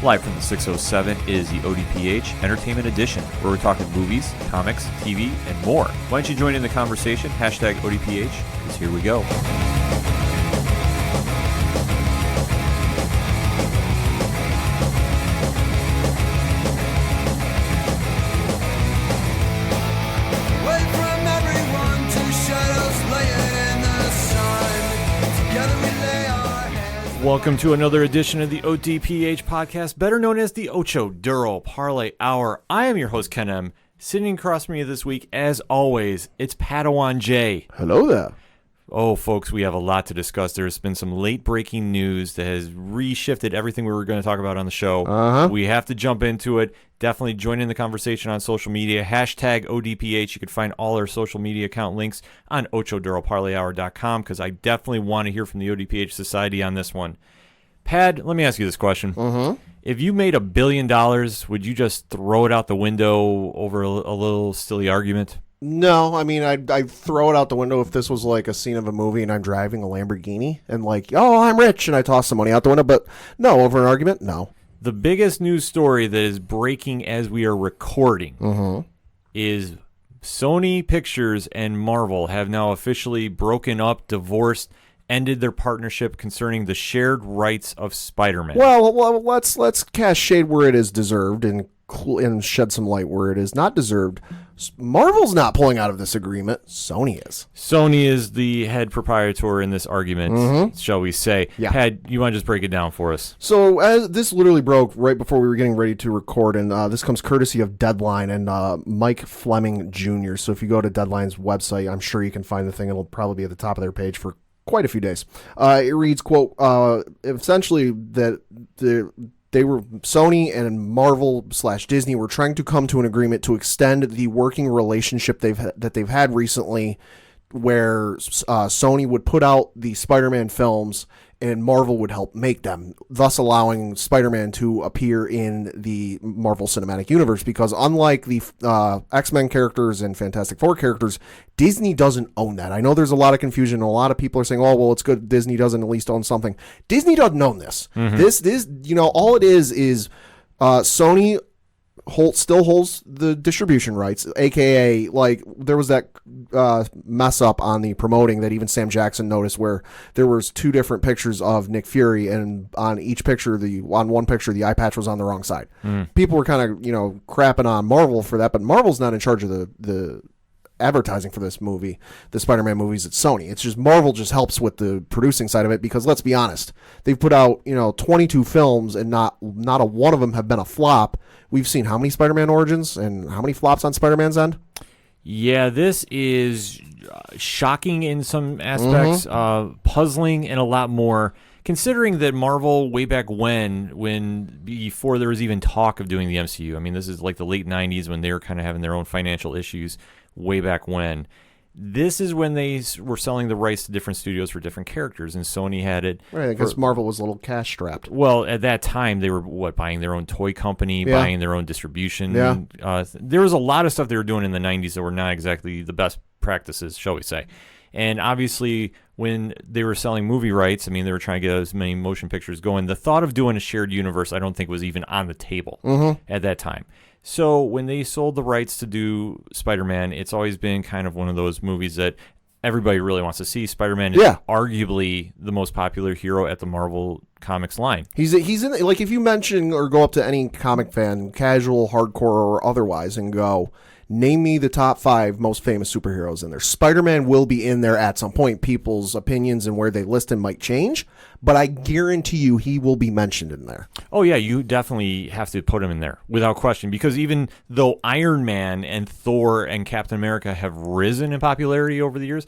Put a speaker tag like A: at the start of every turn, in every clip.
A: Live from the 607 is the ODPH Entertainment Edition, where we're talking movies, comics, TV, and more. Why don't you join in the conversation? Hashtag ODPH, because here we go. Welcome to another edition of the ODPH podcast, better known as the Ocho Duro Parlay Hour. I am your host, Ken M. Sitting across from me this week, as always, it's Padawan J.
B: Hello there.
A: Oh, folks, we have a lot to discuss. There's been some late-breaking news that has reshifted everything we were going to talk about on the show. We have to jump into it. Definitely join in the conversation on social media. Hashtag ODPH. You can find all our social media account links on OchoDuroParlayHour.com because I definitely want to hear from the ODPH Society on this one. Pad, let me ask you this question. If you made $1 billion, would you just throw it out the window over a little silly argument?
B: No, I mean, I'd throw it out the window if this was like a scene of a movie and I'm driving a Lamborghini and like, oh, I'm rich, and I toss some money out the window. But no, over an argument, no. The
A: biggest news story that is breaking as we are recording is Sony Pictures and Marvel have now officially broken up, divorced, ended their partnership concerning the shared rights of Spider-Man.
B: Well, let's cast shade where it is deserved and shed some light where it is not deserved. Marvel's not pulling out of this agreement. Sony is.
A: Sony is the head proprietor in this argument, shall we say.
B: Yeah.
A: Pad, you want to just break it down for us?
B: So this literally broke right before we were getting ready to record, and this comes courtesy of Deadline and Mike Fleming Jr. So if you go to Deadline's website, I'm sure you can find the thing. It'll probably be at the top of their page for quite a few days. It reads, quote, essentially that they were Sony and Marvel / Disney were trying to come to an agreement to extend the working relationship that they've had recently, where Sony would put out the Spider-Man films and Marvel would help make them, thus allowing Spider-Man to appear in the Marvel Cinematic Universe. Because unlike the X-Men characters and Fantastic Four characters, Disney doesn't own that. I know there's a lot of confusion. A lot of people are saying, oh, well, it's good Disney doesn't at least own something. Disney doesn't own this. This, all it is Sony still holds the distribution rights, aka like there was that mess up on the promoting that even Sam Jackson noticed, where there was two different pictures of Nick Fury, and on each picture, on one picture the eye patch was on the wrong side. People were kind of crapping on Marvel for that, but Marvel's not in charge of the advertising for this movie, the Spider-Man movies. It's Sony. It's just Marvel just helps with the producing side of it, because let's be honest, they've put out 22 films and not a one of them have been a flop. We've seen how many Spider-Man origins and how many flops on Spider-Man's end?
A: Yeah, this is shocking in some aspects, puzzling in a lot more, considering that Marvel, way back when before there was even talk of doing the MCU, I mean, this is like the late 90s when they were kind of having their own financial issues way back when. This is when they were selling the rights to different studios for different characters, and Sony had it.
B: Right, I guess Marvel was a little cash strapped.
A: Well, at that time, they were, buying their own toy company, buying their own distribution.
B: Yeah.
A: There was a lot of stuff they were doing in the 90s that were not exactly the best practices, shall we say. And obviously, when they were selling movie rights, I mean, they were trying to get as many motion pictures going. The thought of doing a shared universe, I don't think was even on the table at that time. So when they sold the rights to do Spider-Man, it's always been kind of one of those movies that everybody really wants to see. Spider-Man is arguably the most popular hero at the Marvel Comics line.
B: He's in, like, if you mention or go up to any comic fan, casual, hardcore, or otherwise, and go, name me the top 5 most famous superheroes in there, Spider-Man will be in there at some point. People's opinions and where they list him might change, but I guarantee you he will be mentioned in there.
A: Oh, yeah, you definitely have to put him in there, without question, because even though Iron Man and Thor and Captain America have risen in popularity over the years,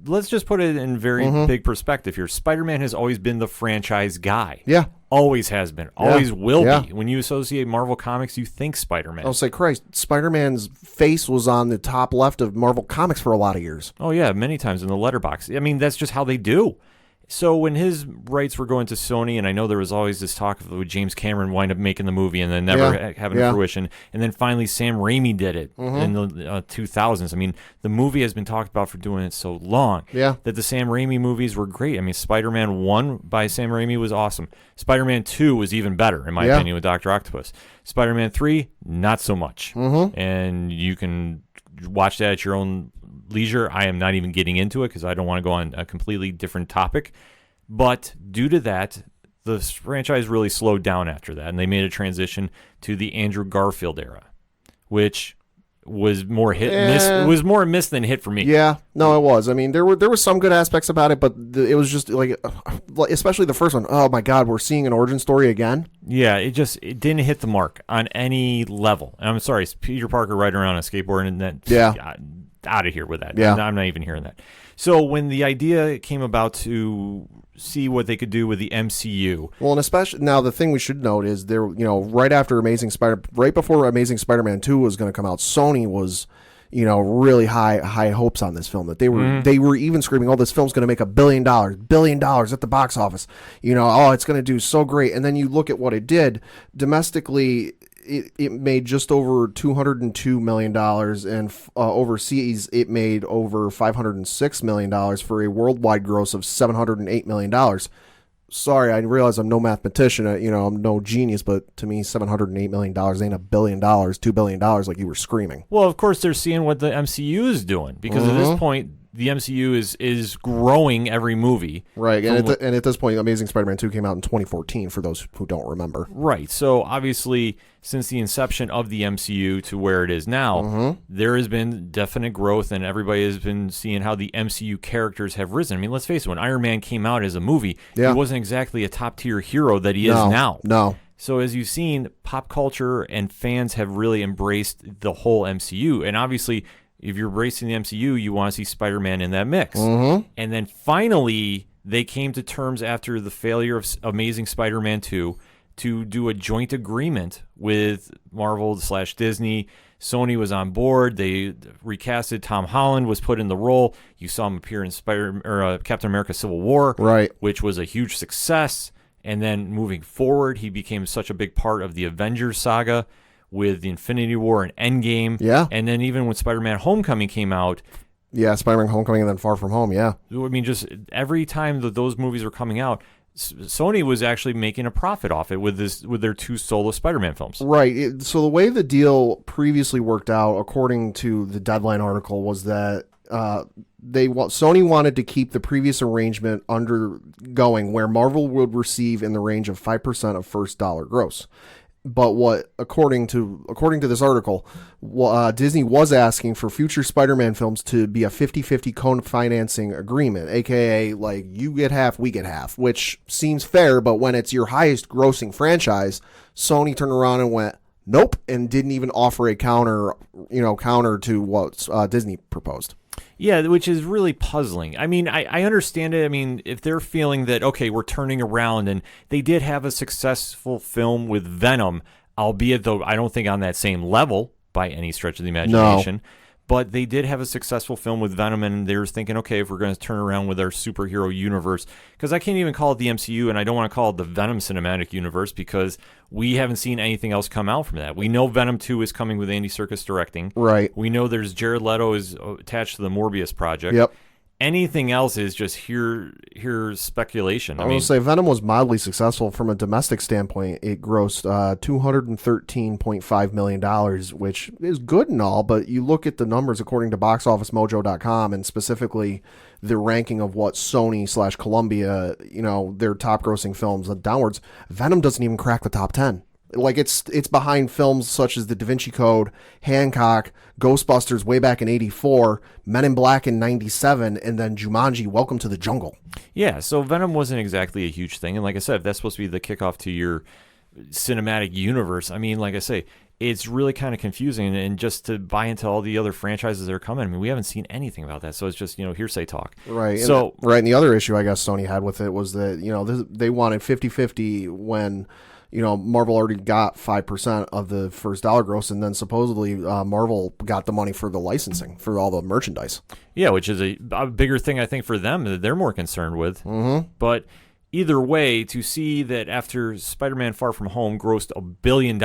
A: let's just put it in very big perspective here. Spider-Man has always been the franchise guy.
B: Yeah.
A: Always has been. Always will be. When you associate Marvel Comics, you think Spider-Man.
B: I'll say, Christ, Spider-Man's face was on the top left of Marvel Comics for a lot of years.
A: Oh, yeah, many times in the letterbox. I mean, that's just how they do. So when his rights were going to Sony, and I know there was always this talk of James Cameron wind up making the movie and then never having fruition, and then finally Sam Raimi did it in the 2000s. I mean, the movie has been talked about for doing it so long that the Sam Raimi movies were great. I mean, Spider-Man 1 by Sam Raimi was awesome. Spider-Man 2 was even better, in my opinion, with Dr. Octopus. Spider-Man 3, not so much. And you can watch that at your own leisure. I am not even getting into it because I don't want to go on a completely different topic. But due to that, the franchise really slowed down after that, and they made a transition to the Andrew Garfield era, which was more miss. It was more a miss than hit for me.
B: Yeah, no, it was. I mean, there were some good aspects about it, but it was just like, especially the first one. Oh my God, we're seeing an origin story again.
A: Yeah, it didn't hit the mark on any level. And I'm sorry, it's Peter Parker riding around on a skateboard, and that out of here with that. Yeah, I'm not even hearing that. So when the idea came about to see what they could do with the MCU.
B: Well, and especially now, the thing we should note is there, right before Amazing Spider-Man 2 was going to come out, Sony was, really high hopes on this film, that they were even screaming, "Oh, this film's going to make $1 billion at the box office." It's going to do so great. And then you look at what it did domestically. It made just over $202 million, and overseas it made over $506 million for a worldwide gross of $708 million. Sorry, I realize I'm no mathematician, I'm no genius, but to me, $708 million ain't $1 billion, $2 billion, like you were screaming.
A: Well, of course, they're seeing what the MCU is doing, because at this point, the MCU is growing every movie.
B: Right, and at this point, Amazing Spider-Man 2 came out in 2014, for those who don't remember.
A: Right, so obviously, since the inception of the MCU to where it is now, there has been definite growth, and everybody has been seeing how the MCU characters have risen. I mean, let's face it, when Iron Man came out as a movie, he wasn't exactly a top-tier hero that he is now.
B: No.
A: So as you've seen, pop culture and fans have really embraced the whole MCU, and obviously, if you're embracing the MCU, you want to see Spider-Man in that mix. And then finally, they came to terms after the failure of Amazing Spider-Man 2 to do a joint agreement with Marvel/Disney. Sony was on board. They recasted. Tom Holland was put in the role. You saw him appear in Captain America: Civil War, which was a huge success. And then moving forward, he became such a big part of the Avengers saga, with the Infinity War and Endgame. Yeah. And then even when Spider-Man Homecoming came out.
B: Yeah, Spider-Man Homecoming and then Far From Home, yeah.
A: I mean, just every time that those movies were coming out, Sony was actually making a profit off it with their 2 solo Spider-Man films.
B: Right. So the way the deal previously worked out, according to the Deadline article, was that Sony wanted to keep the previous arrangement undergoing, where Marvel would receive in the range of 5% of first dollar gross. But according to this article, Disney was asking for future Spider-Man films to be a 50-50 co-financing agreement, aka like you get half, we get half, which seems fair. But when it's your highest grossing franchise, Sony turned around and went nope, and didn't even offer a counter to what Disney proposed.
A: Yeah, which is really puzzling. I mean, I understand it. I mean, if they're feeling that, okay, we're turning around, and they did have a successful film with Venom, albeit though I don't think on that same level by any stretch of the imagination. No. But they did have a successful film with Venom, and they're thinking, okay, if we're going to turn around with our superhero universe, because I can't even call it the MCU, and I don't want to call it the Venom Cinematic Universe, because we haven't seen anything else come out from that. We know Venom 2 is coming with Andy Serkis directing.
B: Right.
A: We know there's Jared Leto is attached to the Morbius project.
B: Yep.
A: Anything else is just here speculation.
B: I will say Venom was mildly successful from a domestic standpoint. It grossed $213.5 million, which is good and all, but you look at the numbers according to BoxOfficeMojo.com, and specifically the ranking of what Sony/Columbia, their top grossing films downwards, Venom doesn't even crack the top 10. Like it's behind films such as The Da Vinci Code, Hancock, Ghostbusters way back in '84, Men in Black in '97, and then Jumanji: Welcome to the Jungle.
A: Yeah, so Venom wasn't exactly a huge thing, and like I said, if that's supposed to be the kickoff to your cinematic universe, I mean, like I say, it's really kind of confusing, and just to buy into all the other franchises that are coming, I mean, we haven't seen anything about that, so it's just hearsay talk.
B: Right. And the other issue I guess Sony had with it was that they wanted 50-50 when Marvel already got 5% of the first dollar gross, and then supposedly Marvel got the money for the licensing for all the merchandise.
A: Yeah, which is a bigger thing, I think, for them that they're more concerned with. But either way, to see that after Spider-Man Far From Home grossed $1 billion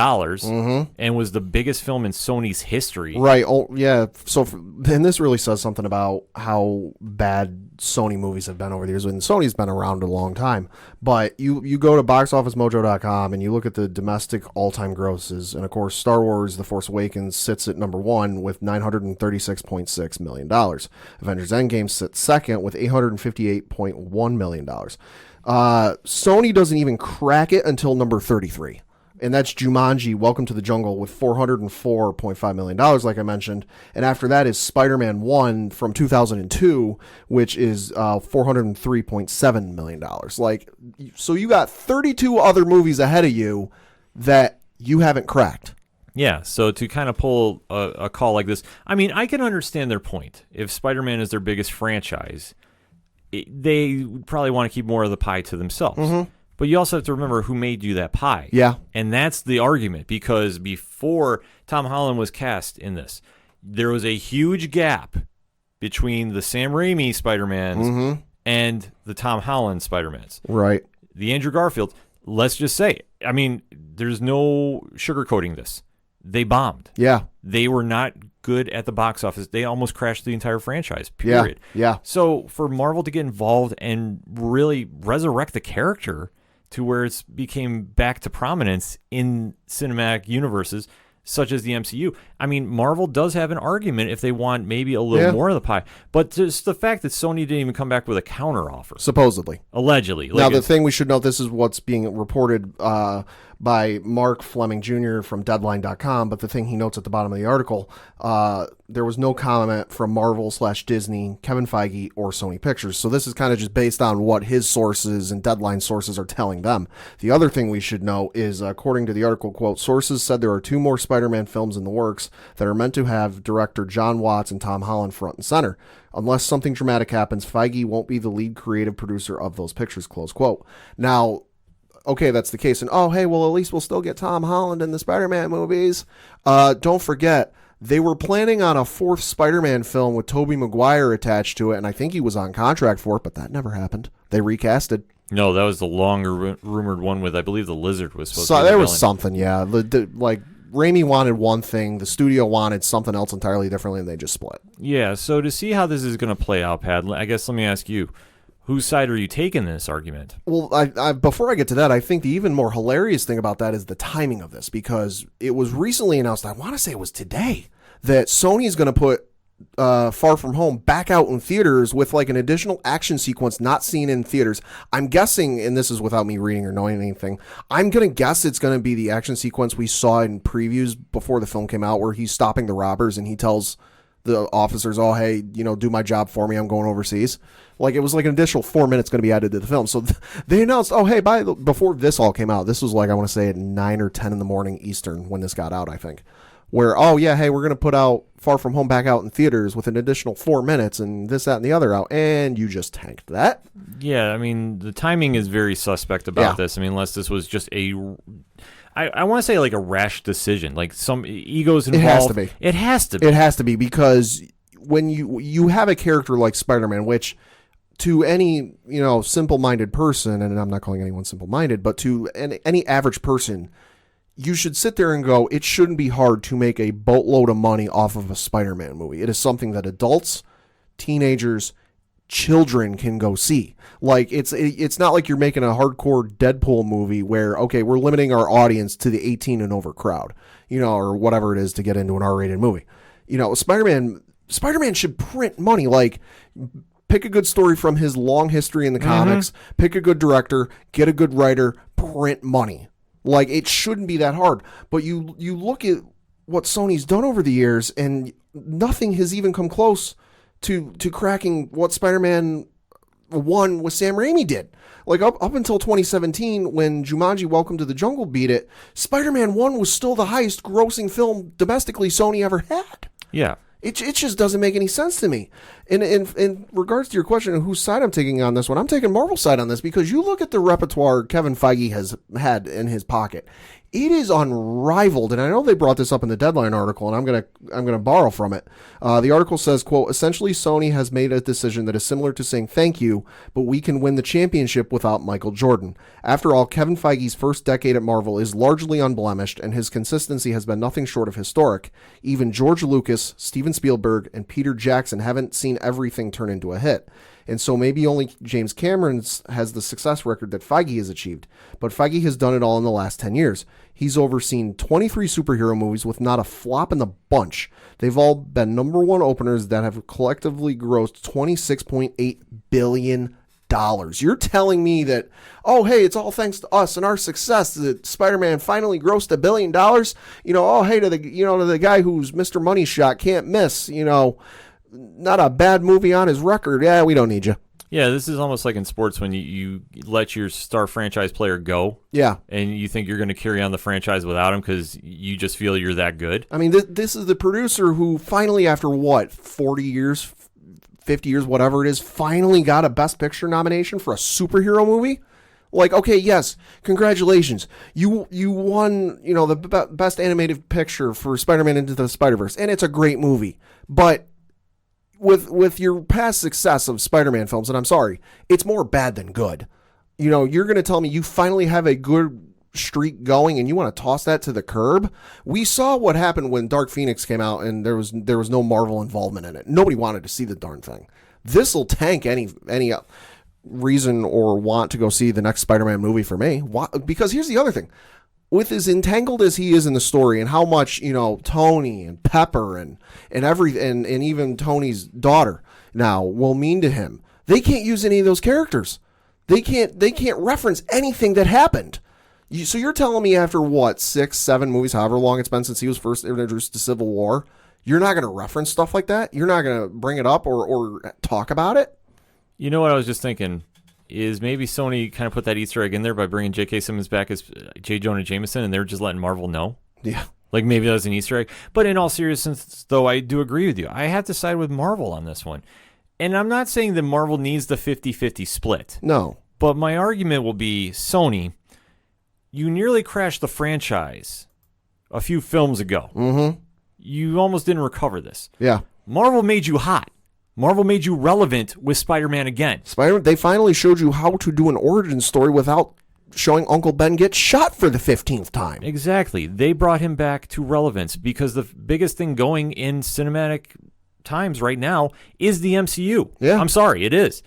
A: and was the biggest film in Sony's history.
B: Right. Oh, yeah. And this really says something about how bad Sony movies have been over the years. And Sony's been around a long time. But you go to boxofficemojo.com and you look at the domestic all-time grosses. And, of course, Star Wars The Force Awakens sits at number 1 with $936.6 million. Avengers Endgame sits second with $858.1 million. Sony doesn't even crack it until number 33. And that's Jumanji, Welcome to the Jungle, with $404.5 million, like I mentioned. And after that is Spider-Man 1 from 2002, which is $403.7 million. So you got 32 other movies ahead of you that you haven't cracked.
A: Yeah, so to kind of pull a call like this, I mean, I can understand their point. If Spider-Man is their biggest franchise, they probably want to keep more of the pie to themselves. But you also have to remember who made you that pie.
B: Yeah.
A: And that's the argument, because before Tom Holland was cast in this, there was a huge gap between the Sam Raimi Spider-Mans and the Tom Holland Spider-Mans.
B: Right.
A: The Andrew Garfield, let's just say, I mean, there's no sugarcoating this. They bombed.
B: Yeah.
A: They were not good at the box office. They almost crashed the entire franchise, period.
B: Yeah.
A: So for Marvel to get involved and really resurrect the character to where it's became back to prominence in cinematic universes such as the MCU, I mean, Marvel does have an argument if they want maybe a little more of the pie. But just the fact that Sony didn't even come back with a counter offer.
B: Supposedly.
A: Allegedly.
B: Now, the thing we should note, this is what's being reported by Mark Fleming Jr. from Deadline.com, but the thing he notes at the bottom of the article, there was no comment from Marvel/Disney, Kevin Feige, or Sony Pictures. So this is kind of just based on what his sources and Deadline sources are telling them. The other thing we should know is, according to the article, quote, sources said there are 2 more Spider-Man films in the works that are meant to have director John Watts and Tom Holland front and center. Unless something dramatic happens, Feige won't be the lead creative producer of those pictures, close quote. Now, okay, that's the case. And, oh, hey, well, at least we'll still get Tom Holland in the Spider-Man movies. Don't forget, they were planning on a 4th Spider-Man film with Tobey Maguire attached to it, and I think he was on contract for it, but that never happened. They recasted.
A: No, that was the longer rumored one with, I believe, the Lizard was supposed to be
B: there was something, yeah. Raimi wanted one thing, the studio wanted something else entirely differently, and they just split.
A: Yeah, so to see how this is going to play out, Pat, I guess let me ask you, whose side are you taking in this argument?
B: Well, I before I get to that, I think the even more hilarious thing about that is the timing of this, because it was recently announced, I want to say it was today, that Sony is going to put Far From Home back out in theaters with like an additional action sequence not seen in theaters. I'm guessing, and this is without me reading or knowing anything, I'm going to guess it's going to be the action sequence we saw in previews before the film came out, where he's stopping the robbers and he tells the officers, oh, hey, do my job for me, I'm going overseas. Like, it was like an additional 4 minutes going to be added to the film. So they announced, oh, hey, before this all came out, this was like, I want to say at 9 or 10 in the morning Eastern when this got out, I think, where, oh, yeah, hey, we're going to put out Far From Home back out in theaters with an additional 4 minutes and this, that, and the other out, and you just tanked that.
A: Yeah, I mean, the timing is very suspect about this. I mean, unless this was just I want to say like a rash decision, like some egos involved.
B: It has to be.
A: It has to be.
B: It has to be, because when you have a character like Spider-Man, which to any simple-minded person, and I'm not calling anyone simple-minded, but to any average person, you should sit there and go, it shouldn't be hard to make a boatload of money off of a Spider-Man movie. It is something that adults, teenagers, children can go see. Like, it's not like you're making a hardcore Deadpool movie where, okay, we're limiting our audience to the 18 and over crowd, or whatever it is to get into an R-rated movie. Spider-Man should print money. Like, pick a good story from his long history in the comics, pick a good director, get a good writer, print money. Like, it shouldn't be that hard. But you look at what Sony's done over the years, and nothing has even come close to cracking what Spider-Man 1 with Sam Raimi did. Like, up until 2017, when Jumanji Welcome to the Jungle beat it, Spider-Man 1 was still the highest grossing film domestically Sony ever had.
A: Yeah.
B: It just doesn't make any sense to me. In regards to your question of whose side I'm taking on this one, I'm taking Marvel's side on this, because you look at the repertoire Kevin Feige has had in his pocket. It is unrivaled, and I know they brought this up in the Deadline article, and I'm gonna borrow from it. The article says, quote, essentially Sony has made a decision that is similar to saying thank you, but we can win the championship without Michael Jordan. After all, Kevin Feige's first decade at Marvel is largely unblemished, and his consistency has been nothing short of historic. Even George Lucas, Steven Spielberg, and Peter Jackson haven't seen everything turn into a hit. And so maybe only James Cameron has the success record that Feige has achieved. But Feige has done it all in the last 10 years. He's overseen 23 superhero movies with not a flop in the bunch. They've all been number one openers that have collectively grossed $26.8 billion. You're telling me that, oh, hey, it's all thanks to us and our success that Spider-Man finally grossed $1 billion? Oh, hey, to the guy who's Mr. Money Shot can't miss, not a bad movie on his record. Yeah, we don't need you.
A: Yeah, this is almost like in sports when you let your star franchise player go.
B: Yeah.
A: And you think you're going to carry on the franchise without him because you just feel you're that good.
B: I mean, this is the producer who finally, after 40 years, 50 years, whatever it is, finally got a Best Picture nomination for a superhero movie. Like, okay, yes, congratulations. You won, the Best Animated Picture for Spider-Man Into the Spider-Verse, and it's a great movie. But with your past success of Spider-Man films, and I'm sorry, it's more bad than good. You're going to tell me you finally have a good streak going and you want to toss that to the curb? We saw what happened when Dark Phoenix came out and there was no Marvel involvement in it. Nobody wanted to see the darn thing. This'll tank any reason or want to go see the next Spider-Man movie for me. Why? Because here's the other thing. With as entangled as he is in the story and how much, Tony and Pepper and even Tony's daughter now will mean to him, they can't use any of those characters. They can't reference anything that happened. So you're telling me after 6, 7 movies, however long it's been since he was first introduced to Civil War, you're not going to reference stuff like that? You're not going to bring it up or talk about it?
A: You know what I was just thinking? Is maybe Sony kind of put that Easter egg in there by bringing J.K. Simmons back as J. Jonah Jameson, and they're just letting Marvel know?
B: Yeah.
A: Like maybe that was an Easter egg. But in all seriousness, though, I do agree with you. I have to side with Marvel on this one. And I'm not saying that Marvel needs the 50-50 split.
B: No.
A: But my argument will be, Sony, you nearly crashed the franchise a few films ago.
B: Mm-hmm.
A: You almost didn't recover this.
B: Yeah.
A: Marvel made you hot. Marvel made you relevant with Spider-Man again.
B: They finally showed you how to do an origin story without showing Uncle Ben get shot for the 15th time.
A: Exactly. They brought him back to relevance because the biggest thing going in cinematic times right now is the MCU.
B: Yeah.
A: I'm sorry, it is.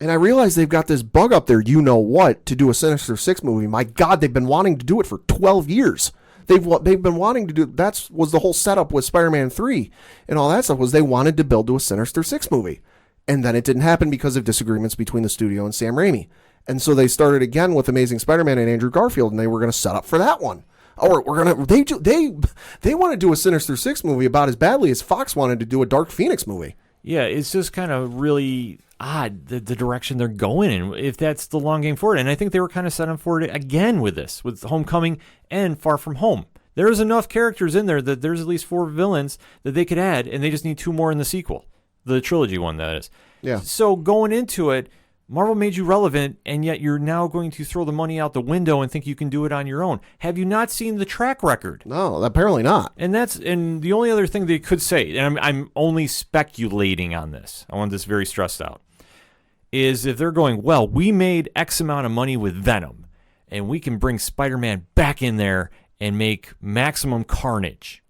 B: And I realize they've got this bug up there, to do a Sinister Six movie. My God, they've been wanting to do it for 12 years. They've been wanting to do, that was the whole setup with Spider-Man 3 and all that stuff, was they wanted to build to a Sinister Six movie. And then it didn't happen because of disagreements between the studio and Sam Raimi. And so they started again with Amazing Spider-Man and Andrew Garfield, and they were going to set up for that one. Or they want to do a Sinister Six movie about as badly as Fox wanted to do a Dark Phoenix movie.
A: Yeah, it's just kind of really odd the direction they're going in, if that's the long game for it. And I think they were kind of set up for it again with this, with Homecoming and Far From Home. There's enough characters in there that there's at least 4 villains that they could add, and they just need 2 more in the sequel. The trilogy one, that is.
B: Yeah.
A: So going into it, Marvel made you relevant, and yet you're now going to throw the money out the window and think you can do it on your own. Have you not seen the track record?
B: No, apparently not.
A: And the only other thing they could say, and I'm only speculating on this, I want this very stressed out, is if they're going, well, we made X amount of money with Venom, and we can bring Spider-Man back in there and make Maximum Carnage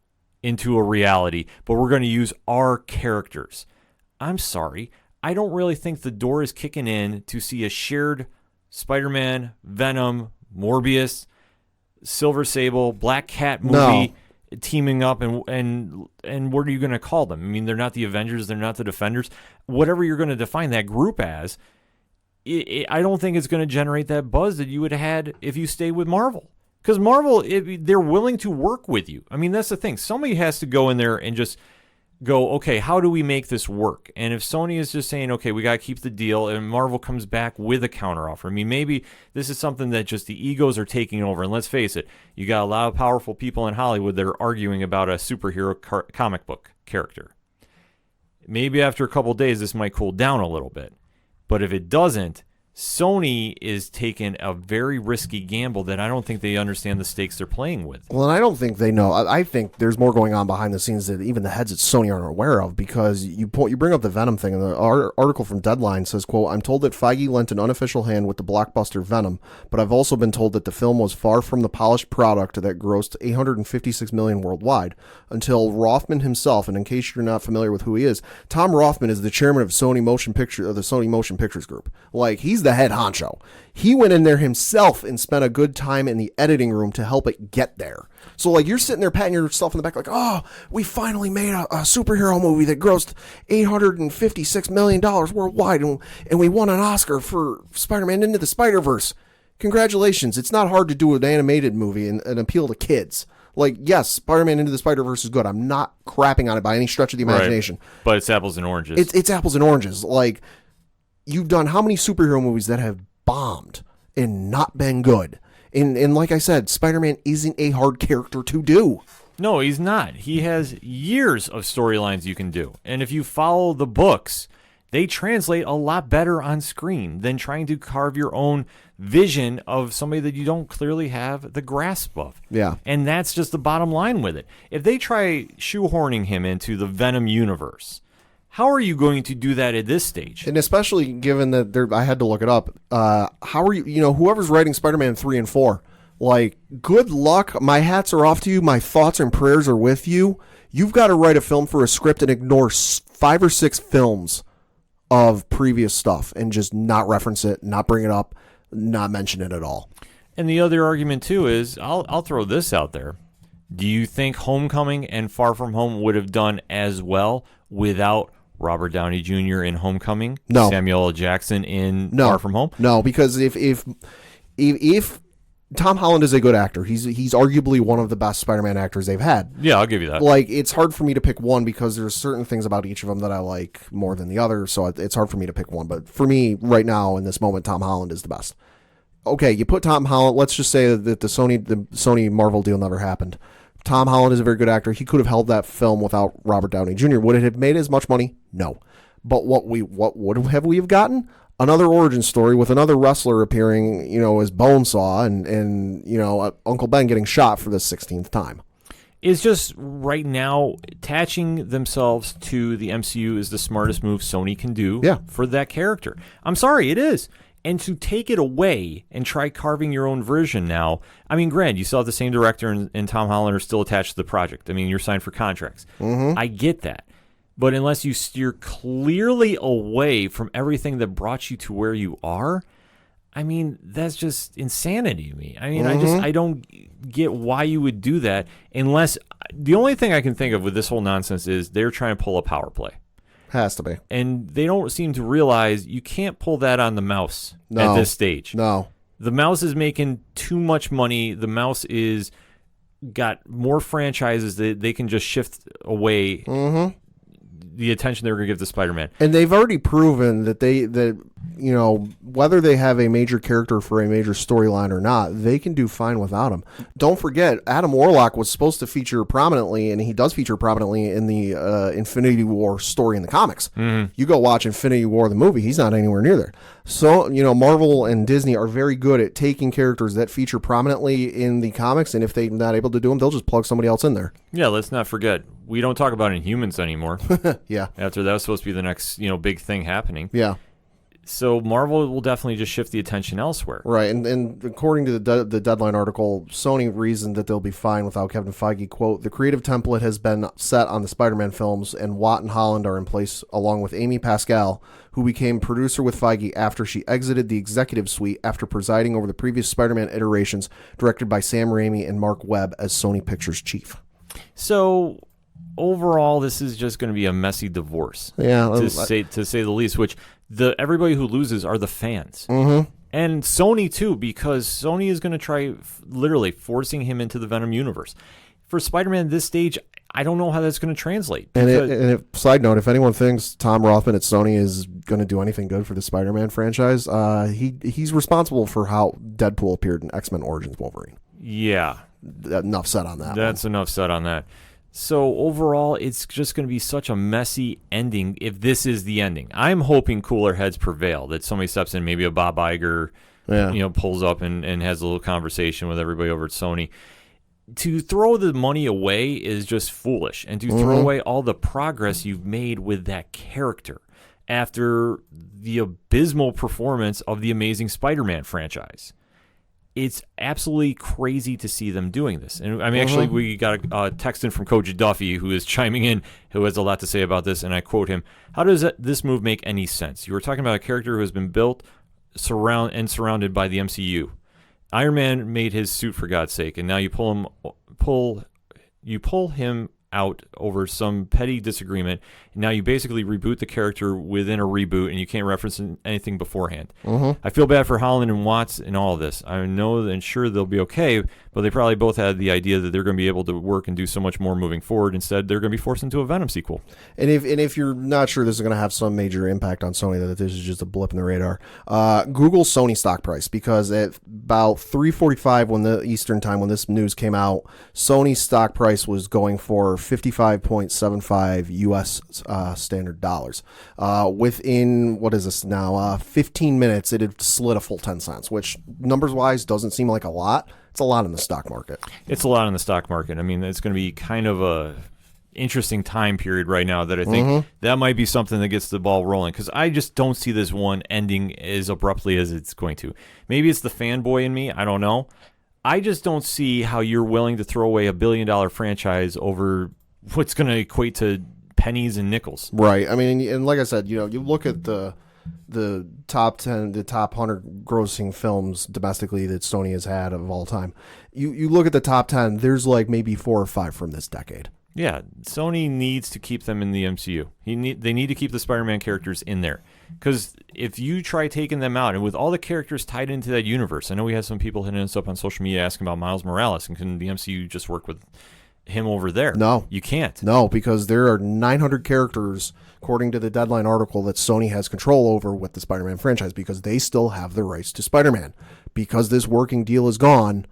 A: into a reality, but we're going to use our characters. I'm sorry. I don't really think the door is kicking in to see a shared Spider-Man, Venom, Morbius, Silver Sable, Black Cat movie teaming up, and what are you going to call them? I mean, they're not the Avengers, they're not the Defenders. Whatever you're going to define that group as, I don't think it's going to generate that buzz that you would have had if you stayed with Marvel. Because Marvel, they're willing to work with you. I mean, that's the thing. Somebody has to go in there and just go, okay, how do we make this work? And if Sony is just saying, okay, we got to keep the deal, and Marvel comes back with a counteroffer. I mean, maybe this is something that just the egos are taking over. And let's face it, you got a lot of powerful people in Hollywood that are arguing about a superhero comic book character. maybe after a couple days, this might cool down a little bit. But if it doesn't, Sony is taking a very risky gamble that I don't think they understand the stakes they're playing with.
B: Well, and I don't think they know. I think there's more going on behind the scenes that even the heads at Sony aren't aware of, because you bring up the Venom thing, and the article from Deadline says, quote, "I'm told that Feige lent an unofficial hand with the blockbuster Venom, but I've also been told that the film was far from the polished product that grossed $856 million worldwide until Rothman himself, and in case you're not familiar with who he is, Tom Rothman is the chairman of the Sony Motion Pictures Group. Like, he's the head honcho. He went in there himself and spent a good time in the editing room to help it get there. So, like, you're sitting there patting yourself in the back like, oh, we finally made a superhero movie that grossed $856 million worldwide, and we won an Oscar for Spider-Man Into the Spider-Verse. Congratulations. It's not hard to do an animated movie and appeal to kids. Like, yes, Spider-Man Into the Spider-Verse is good. I'm not crapping on it by any stretch of the imagination.
A: Right. But it's apples and oranges.
B: It's apples and oranges. Like, you've done how many superhero movies that have bombed and not been good? And like I said, Spider-Man isn't a hard character to do.
A: No, he's not. He has years of storylines you can do. And if you follow the books, they translate a lot better on screen than trying to carve your own vision of somebody that you don't clearly have the grasp of.
B: Yeah.
A: And that's just the bottom line with it. If they try shoehorning him into the Venom universe, how are you going to do that at this stage?
B: And especially given that I had to look it up. How are you, whoever's writing Spider-Man 3 and 4, like, good luck. My hats are off to you. My thoughts and prayers are with you. You've got to write a film for a script and ignore 5 or 6 films of previous stuff and just not reference it, not bring it up, not mention it at all.
A: And the other argument, too, is I'll throw this out there. Do you think Homecoming and Far From Home would have done as well without Robert Downey Jr. in Homecoming?
B: No.
A: Samuel L. Jackson in Far From Home?
B: No, because if Tom Holland is a good actor, he's arguably one of the best Spider-Man actors they've had.
A: Yeah, I'll give you that.
B: Like, it's hard for me to pick one because there's certain things about each of them that I like more than the other, so it's hard for me to pick one. But for me, right now, in this moment, Tom Holland is the best. Okay, you put Tom Holland, let's just say that the Sony Marvel deal never happened. Tom Holland is a very good actor. He could have held that film without Robert Downey Jr. Would it have made as much money? No. But what would have we gotten? Another origin story with another wrestler appearing, as Bonesaw and Uncle Ben getting shot for the 16th time.
A: It's just right now attaching themselves to the MCU is the smartest move Sony can do for that character. I'm sorry, it is. And to take it away and try carving your own version now, I mean, granted, you still have the same director and Tom Holland are still attached to the project. I mean, you're signed for contracts. Mm-hmm. I get that. But unless you steer clearly away from everything that brought you to where you are, I mean, that's just insanity to me. I mean, I don't get why you would do that unless the only thing I can think of with this whole nonsense is they're trying to pull a power play.
B: Has to be.
A: And they don't seem to realize you can't pull that on the mouse at this stage.
B: No.
A: The mouse is making too much money. The mouse is got more franchises that they can just shift away the attention they were going to give to Spider-Man.
B: And they've already proven that whether they have a major character for a major storyline or not, they can do fine without him. Don't forget, Adam Warlock was supposed to feature prominently, and he does feature prominently in the Infinity War story in the comics. Mm-hmm. You go watch Infinity War, the movie, he's not anywhere near there. So, Marvel and Disney are very good at taking characters that feature prominently in the comics, and if they're not able to do them, they'll just plug somebody else in there.
A: Yeah, let's not forget, we don't talk about Inhumans anymore.
B: Yeah.
A: After that was supposed to be the next, big thing happening.
B: Yeah.
A: So Marvel will definitely just shift the attention elsewhere.
B: Right, and according to the Deadline article, Sony reasoned that they'll be fine without Kevin Feige. Quote, "The creative template has been set on the Spider-Man films, and Watt and Holland are in place, along with Amy Pascal, who became producer with Feige after she exited the executive suite after presiding over the previous Spider-Man iterations, directed by Sam Raimi and Mark Webb as Sony Pictures chief." So
A: overall, this is just going to be a messy divorce,
B: to
A: say the least. Which everybody who loses are the fans, and Sony too, because Sony is going to try literally forcing him into the Venom universe. For Spider-Man at this stage, I don't know how that's going to translate.
B: Side note, if anyone thinks Tom Rothman at Sony is going to do anything good for the Spider-Man franchise, he's responsible for how Deadpool appeared in X-Men Origins Wolverine.
A: Yeah,
B: enough said on that.
A: That's enough said on that. So overall, it's just going to be such a messy ending if this is the ending. I'm hoping cooler heads prevail, that somebody steps in, maybe a Bob Iger, pulls up and has a little conversation with everybody over at Sony. To throw the money away is just foolish, and to throw away all the progress you've made with that character after the abysmal performance of the Amazing Spider-Man franchise. It's absolutely crazy to see them doing this. And I mean, actually, we got a text in from Coach Duffy, who is chiming in, who has a lot to say about this, and I quote him, "How does this move make any sense? You were talking about a character who has been built surrounded by the MCU. Iron Man made his suit, for God's sake, and now you pull him out over some petty disagreement, and now you basically reboot the character within a reboot, and you can't reference anything beforehand. I feel bad for Holland and Watts in all of this. I know and sure they'll be okay, but they probably both had the idea that they're going to be able to work and do so much more moving forward. Instead, they're going to be forced into a Venom sequel."
B: And if you're not sure this is going to have some major impact on Sony, that this is just a blip in the radar, Google Sony stock price, because at about 3:45 when the Eastern time, when this news came out, Sony's stock price was going for 55.75 US standard dollars. Within, what is this now, 15 minutes, it had slid a full 10 cents, which numbers-wise doesn't seem like a lot. It's a lot in the stock market.
A: It's a lot in the stock market. I mean, it's going to be kind of a interesting time period right now that I think that might be something that gets the ball rolling, because I just don't see this one ending as abruptly as it's going to. Maybe it's the fanboy in me. I don't know. I just don't see how you're willing to throw away $1 billion franchise over what's going to equate to pennies and nickels.
B: Right. I mean, and like I said, you look at the top 10, the top 100 grossing films domestically that Sony has had of all time. You look at the top 10, there's like maybe 4 or 5 from this decade.
A: Yeah, Sony needs to keep them in the MCU. They need to keep the Spider-Man characters in there. Because if you try taking them out, and with all the characters tied into that universe, I know we have some people hitting us up on social media asking about Miles Morales, and can the MCU just work with him over there?
B: No.
A: You can't.
B: No, because there are 900 characters, according to the Deadline article, that Sony has control over with the Spider-Man franchise, because they still have the rights to Spider-Man. Because this working deal is gone,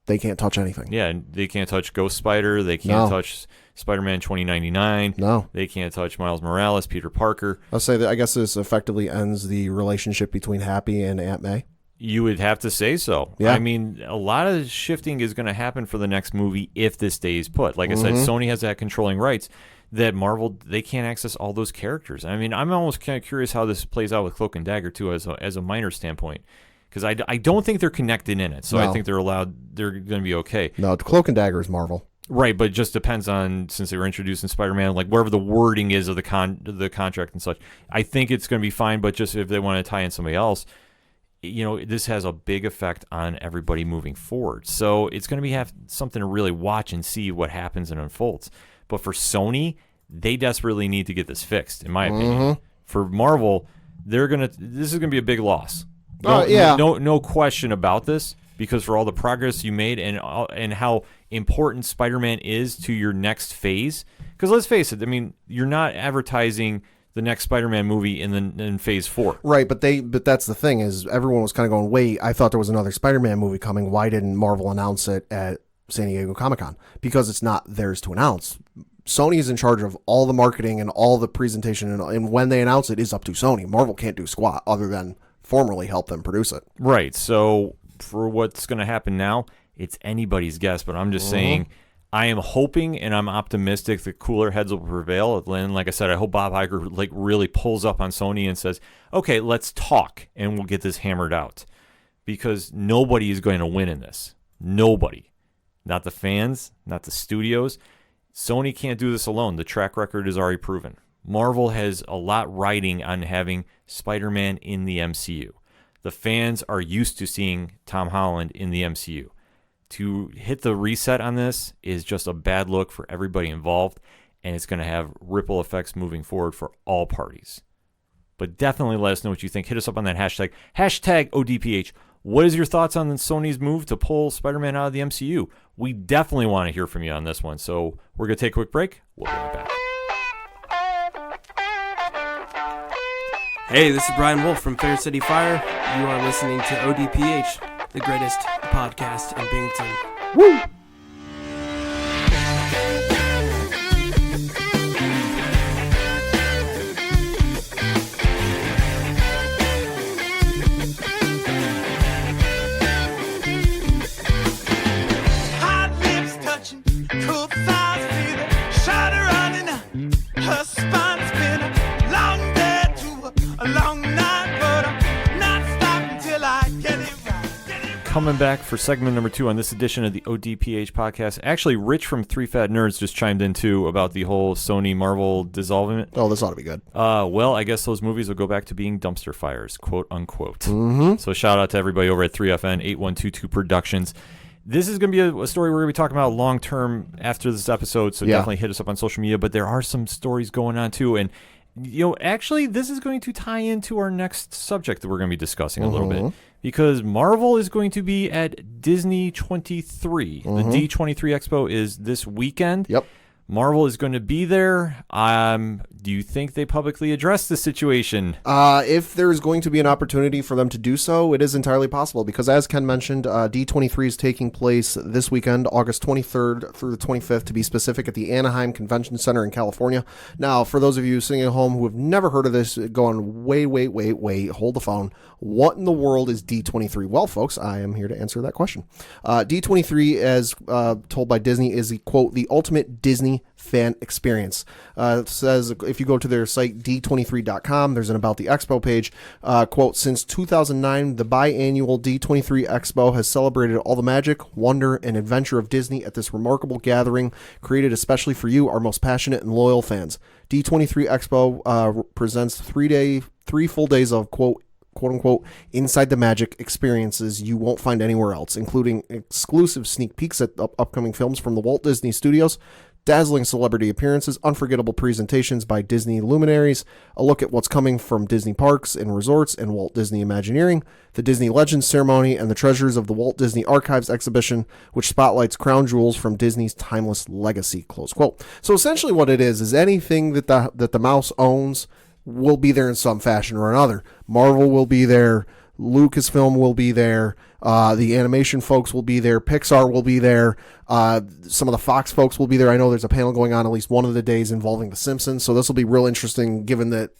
B: they can't touch anything.
A: Yeah, and they can't touch Ghost Spider. They can't touch Spider-Man 2099.
B: No.
A: They can't touch Miles Morales, Peter Parker.
B: I'll say that I guess this effectively ends the relationship between Happy and Aunt May.
A: You would have to say so.
B: Yeah.
A: I mean, a lot of shifting is going to happen for the next movie if this stays put. Like I said, Sony has that controlling rights that Marvel, they can't access all those characters. I mean, I'm almost kind of curious how this plays out with Cloak and Dagger, too, as a minor standpoint. Because I don't think they're connected in it, so I think they're going to be okay.
B: No, Cloak and Dagger is Marvel.
A: Right, but it just depends on, since they were introduced in Spider-Man, like whatever the wording is of the contract and such. I think it's going to be fine, but just if they want to tie in somebody else, this has a big effect on everybody moving forward. So it's going to have something to really watch and see what happens and unfolds. But for Sony, they desperately need to get this fixed, in my opinion. For Marvel, this is going to be a big loss. No question about this, because for all the progress you made and how important Spider-Man is to your next phase. Because let's face it, I mean, you're not advertising the next Spider-Man movie in Phase 4.
B: Right, but that's the thing, is everyone was kind of going, wait, I thought there was another Spider-Man movie coming. Why didn't Marvel announce it at San Diego Comic-Con? Because it's not theirs to announce. Sony is in charge of all the marketing and all the presentation, and when they announce it is up to Sony. Marvel can't do squat other than formally help them produce it.
A: Right, so for what's going to happen now, it's anybody's guess, but I'm just saying, I am hoping and I'm optimistic that cooler heads will prevail. And like I said, I hope Bob Iger really pulls up on Sony and says, okay, let's talk and we'll get this hammered out. Because nobody is going to win in this. Nobody. Not the fans, not the studios. Sony can't do this alone. The track record is already proven. Marvel has a lot riding on having Spider-Man in the MCU. The fans are used to seeing Tom Holland in the MCU. To hit the reset on this is just a bad look for everybody involved, and it's going to have ripple effects moving forward for all parties. But definitely let us know what you think. Hit us up on that hashtag ODPH. What is your thoughts on Sony's move to pull Spider-Man out of the MCU? We definitely want to hear from you on this one. So we're going to take a quick break. We'll be right back.
C: Hey, this is Brian Wolf from Fair City Fire. You are listening to ODPH, the greatest podcast in Binghamton.
B: Woo!
A: coming back for segment number 2 on this edition of the ODPH podcast. Actually, Rich from Three Fat Nerds just chimed in, too, about the whole Sony Marvel dissolvement.
B: Oh, this ought to be good.
A: Well, I guess those movies will go back to being dumpster fires, quote unquote.
B: Mm-hmm.
A: So shout out to everybody over at 3FN 8122 Productions. This is going to be a story we're going to be talking about long-term after this episode, so definitely hit us up on social media. But there are some stories going on, too, and actually, this is going to tie into our next subject that we're going to be discussing a little bit, because Marvel is going to be at Disney 23. The D23 Expo is this weekend.
B: Yep.
A: Marvel is going to be there. Do you think they publicly address the situation?
B: If there's going to be an opportunity for them to do so, it is entirely possible because, as Ken mentioned, D23 is taking place this weekend, August 23rd through the 25th, to be specific, at the Anaheim Convention Center in California. Now, for those of you sitting at home who have never heard of this, going, wait, hold the phone. What in the world is D23? Well, folks, I am here to answer that question. D23, as told by Disney, is, quote, the ultimate Disney fan experience. It says, if you go to their site, d23.com, there's an About the Expo page. Quote, since 2009, the biannual D23 Expo has celebrated all the magic, wonder, and adventure of Disney at this remarkable gathering created especially for you, our most passionate and loyal fans. D23 Expo presents 3 full days of, quote unquote, inside the magic experiences you won't find anywhere else, including exclusive sneak peeks at upcoming films from the Walt Disney Studios, dazzling celebrity appearances, unforgettable presentations by Disney luminaries, a look at what's coming from Disney parks and resorts and Walt Disney Imagineering, the Disney Legends ceremony, and the Treasures of the Walt Disney Archives exhibition, which spotlights crown jewels from Disney's timeless legacy, close quote. So essentially what it is anything that the mouse owns will be there in some fashion or another. Marvel will be there. Lucasfilm will be there. The animation folks will be there. Pixar will be there. Some of the Fox folks will be there. I know there's a panel going on at least one of the days involving The Simpsons. So this will be real interesting given that,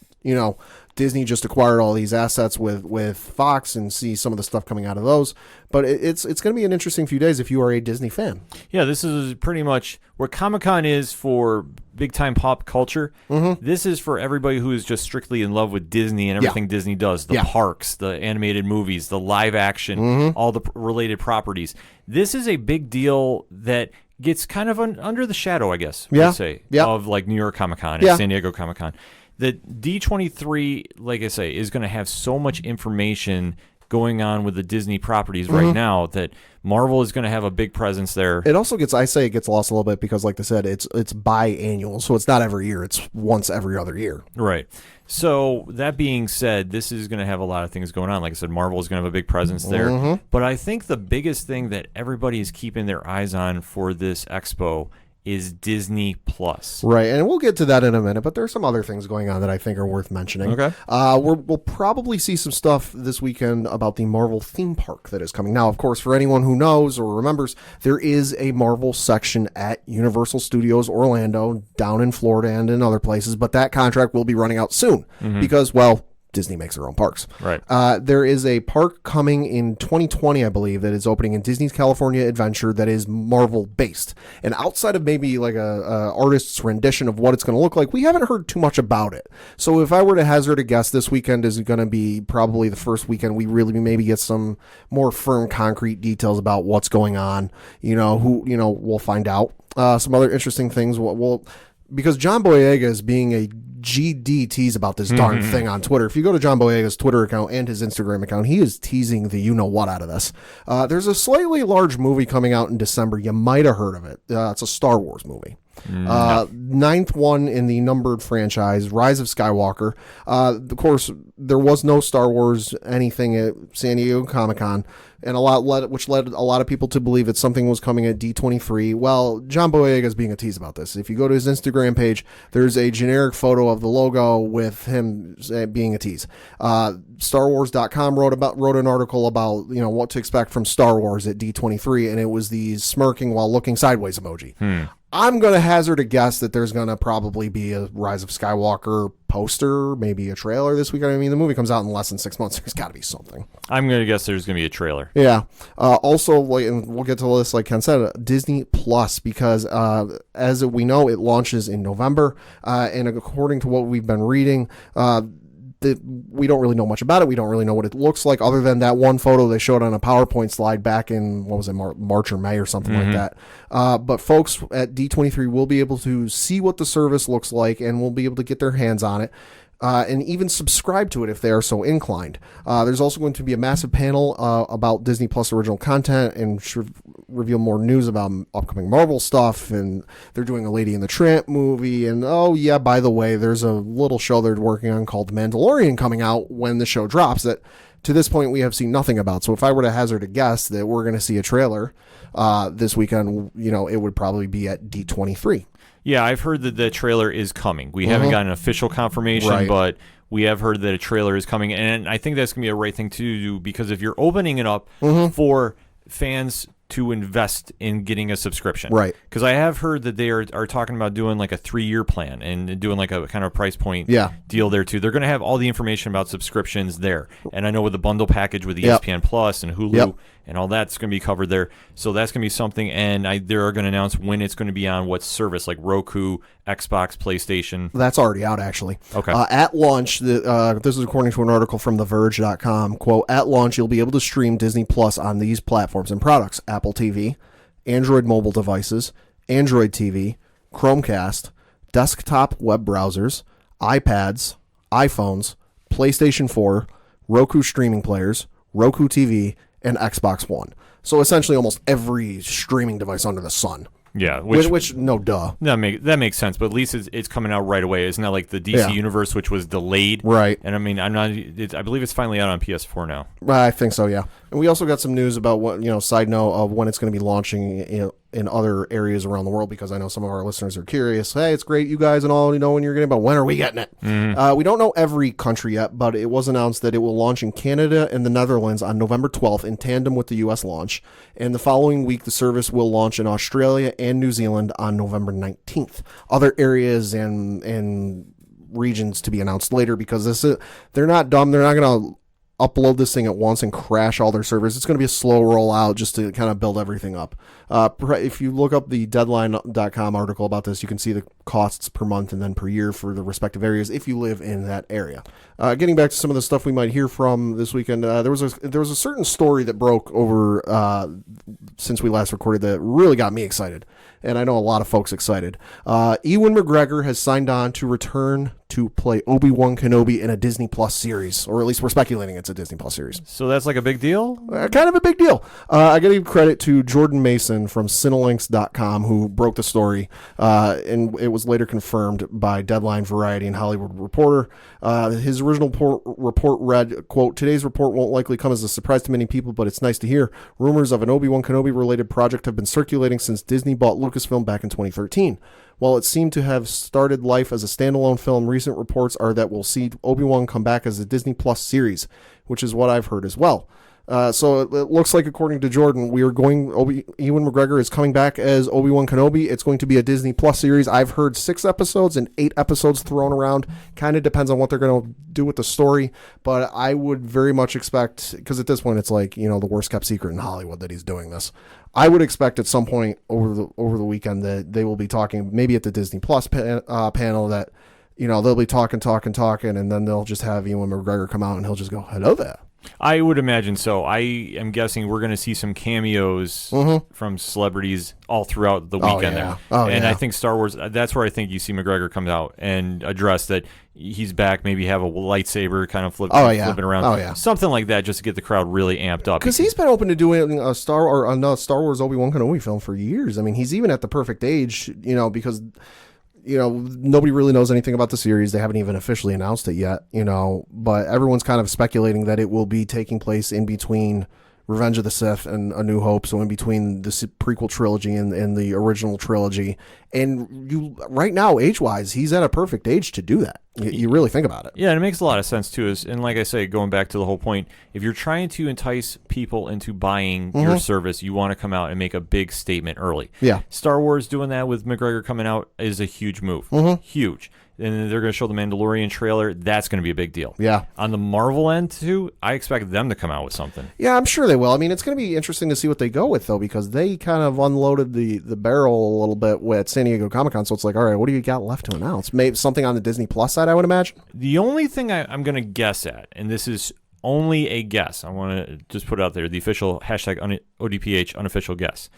B: Disney just acquired all these assets with Fox and see some of the stuff coming out of those. But it's going to be an interesting few days if you are a Disney fan.
A: Yeah, this is pretty much where Comic-Con is for big-time pop culture. This is for everybody who is just strictly in love with Disney and everything Disney does. The parks, the animated movies, the live action, all the related properties. This is a big deal that gets kind of under the shadow, I guess, let's say, of like New York Comic-Con and San Diego Comic-Con. The D23, like I say, is going to have so much information going on with the Disney properties right now that Marvel is going to have a big presence there.
B: It also gets lost a little bit because, like I said, it's biannual, so it's not every year. It's once every other year.
A: Right. So that being said, this is going to have a lot of things going on. Like I said, Marvel is going to have a big presence there. But I think the biggest thing that everybody is keeping their eyes on for this expo is Disney Plus.
B: Right, and we'll get to that in a minute, but there are some other things going on that I think are worth mentioning.
A: Okay.
B: We'll probably see some stuff this weekend about the Marvel theme park that is coming. Now, of course, for anyone who knows or remembers, there is a Marvel section at Universal Studios Orlando, down in Florida and in other places, but that contract will be running out soon because, well, Disney makes their own parks.
A: Right.
B: There is a park coming in 2020, I believe, that is opening in Disney's California Adventure that is Marvel based. And outside of maybe like a artist's rendition of what it's going to look like, we haven't heard too much about it. So if I were to hazard a guess, this weekend is going to be probably the first weekend we really maybe get some more firm, concrete details about what's going on. We'll find out. Some other interesting things. Because John Boyega is being a GD tease about this darn thing on Twitter. If you go to John Boyega's Twitter account and his Instagram account, he is teasing the you-know-what out of this. There's a slightly large movie coming out in December. You might have heard of it. It's a Star Wars movie. Ninth one in the numbered franchise, Rise of Skywalker. Of course, there was no Star Wars anything at San Diego Comic-Con, and which led a lot of people to believe that something was coming at D23. Well, John Boyega is being a tease about this. If you go to his Instagram page, there's a generic photo of the logo with him being a tease. StarWars.com wrote an article about what to expect from Star Wars at D23, and it was the smirking while looking sideways emoji. I'm going to hazard a guess that there's going to probably be a Rise of Skywalker poster, maybe a trailer this weekend. I mean, the movie comes out in less than 6 months. There's got to be something.
A: I'm going to guess there's going to be a trailer.
B: Yeah. Also, and we'll get to this, like Ken said, Disney Plus, because as we know, it launches in November. And according to what we've been reading, we don't really know much about it. We don't really know what it looks like other than that one photo they showed on a PowerPoint slide back in, what was it, March or May or something like that. But folks at D23 will be able to see what the service looks like and will be able to get their hands on it. And even subscribe to it if they are so inclined. There's also going to be a massive panel about Disney Plus original content and should reveal more news about upcoming Marvel stuff. And they're doing a Lady and the Tramp movie. And oh yeah, by the way, there's a little show they're working on called Mandolorian coming out when the show drops that to this point we have seen nothing about. So if I were to hazard a guess that we're going to see a trailer this weekend, it would probably be at D23.
A: Yeah, I've heard that the trailer is coming. We haven't gotten official confirmation, but we have heard that a trailer is coming. And I think that's going to be a right thing to do because if you're opening it up for fans to invest in getting a subscription.
B: Right.
A: Because I have heard that they are talking about doing like a 3-year plan and doing like a kind of price point deal there too. They're going to have all the information about subscriptions there. And I know with the bundle package with ESPN Plus and Hulu and all that's going to be covered there. So that's going to be something. And they're going to announce when it's going to be on what service, like Roku, Xbox, PlayStation.
B: That's already out, actually.
A: Okay.
B: At launch, this is according to an article from TheVerge.com, quote, at launch, you'll be able to stream Disney Plus on these platforms and products: Apple TV, Android mobile devices, Android TV, Chromecast, desktop web browsers, iPads, iPhones, PlayStation 4, Roku streaming players, Roku TV, and Xbox One. So essentially almost every streaming device under the sun.
A: Yeah,
B: which no duh.
A: That makes sense, but at least it's coming out right away. Isn't that like the DC Universe, which was delayed?
B: Right.
A: And I mean, I believe it's finally out on PS4 now.
B: I think so, yeah. And we also got some news about what, side note of when it's going to be launching in other areas around the world, because I know some of our listeners are curious. Hey, it's great, you guys and all, when you're getting, but when are we getting it? We don't know every country yet, but it was announced that it will launch in Canada and the Netherlands on November 12th in tandem with the U.S. launch. And the following week, the service will launch in Australia and New Zealand on November 19th. Other areas and regions to be announced later, because they're not dumb. They're not going to upload this thing at once and crash all their servers. It's going to be a slow rollout just to kind of build everything up. If you look up the Deadline.com article about this, you can see the costs per month and then per year for the respective areas if you live in that area. Getting back to some of the stuff we might hear from this weekend, there was a certain story that broke over since we last recorded that really got me excited, and I know a lot of folks excited. Ewan McGregor has signed on to return to play Obi-Wan Kenobi in a Disney Plus series, or at least we're speculating it's a Disney Plus series.
A: So that's like a big deal?
B: Kind of a big deal. I got to give credit to Jordan Mason from Cinelinx.com, who broke the story, and it was later confirmed by Deadline, Variety, and Hollywood Reporter. His original report read, quote, today's report won't likely come as a surprise to many people, but it's nice to hear. Rumors of an Obi-Wan Kenobi-related project have been circulating since Disney bought Lucasfilm back in 2013. While it seemed to have started life as a standalone film, recent reports are that we'll see Obi-Wan come back as a Disney Plus series, which is what I've heard as well. So it looks like, according to Jordan, Ewan McGregor is coming back as Obi-Wan Kenobi. It's going to be a Disney Plus series. I've heard 6 episodes and 8 episodes thrown around. Kind of depends on what they're going to do with the story, but I would very much expect, because at this point it's like, the worst kept secret in Hollywood that he's doing this. I would expect at some point over the weekend that they will be talking, maybe at the Disney Plus panel, that they'll be talking, and then they'll just have Ewan McGregor come out and he'll just go, hello there.
A: I would imagine so. I am guessing we're going to see some cameos from celebrities all throughout the weekend there. I think Star Wars, that's where I think you see McGregor come out and address that he's back, maybe have a lightsaber kind of flipping around. Something like that, just to get the crowd really amped up.
B: Because he's been open to doing a Star Wars Obi-Wan Kenobi film for years. I mean, he's even at the perfect age, because nobody really knows anything about the series. They haven't even officially announced it yet, but everyone's kind of speculating that it will be taking place in between Revenge of the Sith and A New Hope, so in between the prequel trilogy and the original trilogy. And right now, age-wise, he's at a perfect age to do that. You really think about it.
A: Yeah, and it makes a lot of sense, too. And like I say, going back to the whole point, if you're trying to entice people into buying your service, you want to come out and make a big statement early.
B: Yeah.
A: Star Wars doing that with McGregor coming out is a huge move. Huge. and they're going to show the Mandalorian trailer. That's going to be a big deal.
B: Yeah.
A: On the Marvel end, too, I expect them to come out with something.
B: Yeah, I'm sure they will. I mean, it's going to be interesting to see what they go with, though, because they kind of unloaded the barrel a little bit with San Diego Comic-Con, so it's like, all right, what do you got left to announce? Maybe something on the Disney Plus side, I would imagine?
A: The only thing I'm going to guess at, and this is only a guess, I want to just put it out there, the official hashtag ODPH unofficial guess,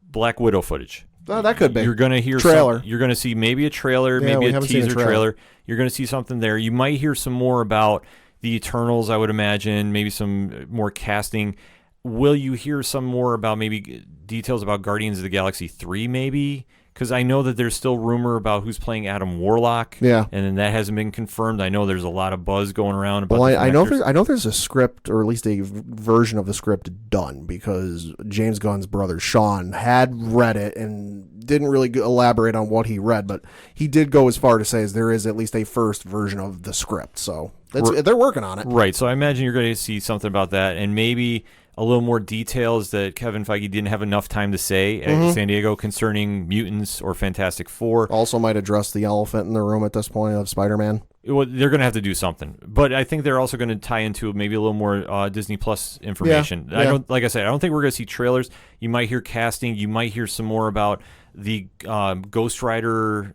A: Black Widow footage.
B: Oh, that could be.
A: You're going to hear
B: trailer.
A: You're going to see maybe a trailer, maybe a teaser trailer. You're going to see something there. You might hear some more about the Eternals, I would imagine, maybe some more casting. Will you hear some more about maybe details about Guardians of the Galaxy 3 maybe? Because I know that there's still rumor about who's playing Adam Warlock.
B: Yeah.
A: And then that hasn't been confirmed. I know there's a lot of buzz going around about
B: I know there's a script, or at least a version of the script done, because James Gunn's brother Sean had read it and didn't really elaborate on what he read, but he did go as far to say as there is at least a first version of the script. So they're working on it.
A: Right. So I imagine you're going to see something about that, and maybe a little more details that Kevin Feige didn't have enough time to say at San Diego concerning mutants or Fantastic Four.
B: Also might address the elephant in the room at this point of Spider-Man.
A: Well, they're going to have to do something, but I think they're also going to tie into maybe a little more Disney Plus information.
B: Yeah.
A: Like I said, I don't think we're going to see trailers. You might hear casting. You might hear some more about the Ghost Rider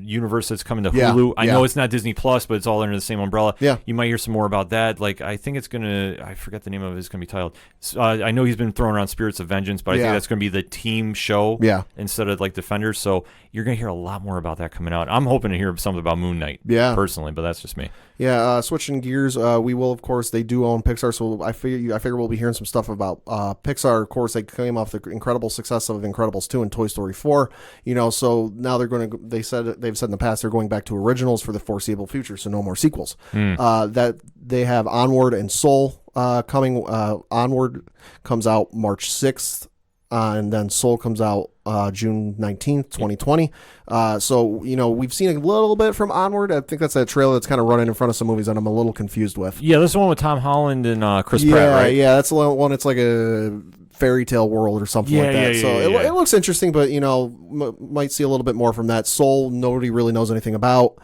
A: universe that's coming to Hulu. I know it's not Disney Plus, but it's all under the same umbrella.
B: Yeah.
A: You might hear some more about that. Like, I think it's going to, I forget the name of it, it's going to be titled. I know he's been throwing around Spirits of Vengeance, but I think that's going to be the team show instead of like Defenders. So you're going to hear a lot more about that coming out. I'm hoping to hear something about Moon Knight personally, but that's just me.
B: Yeah, switching gears, we will, of course, they do own Pixar, so I figure we'll be hearing some stuff about Pixar. Of course, they came off the incredible success of Incredibles 2 and Toy Story 4, so now they've said in the past they're going back to originals for the foreseeable future, so no more sequels. That they have Onward and Soul coming. Onward comes out March 6th. And then Soul comes out June 19th, 2020. So, we've seen a little bit from Onward. I think that's that trailer that's kind of running in front of some movies that I'm a little confused with.
A: Yeah, this is the one with Tom Holland and Chris Pratt, right?
B: Yeah, that's the one. It's like a fairy tale world or something like that. It looks interesting, but, might see a little bit more from that. Soul, nobody really knows anything about.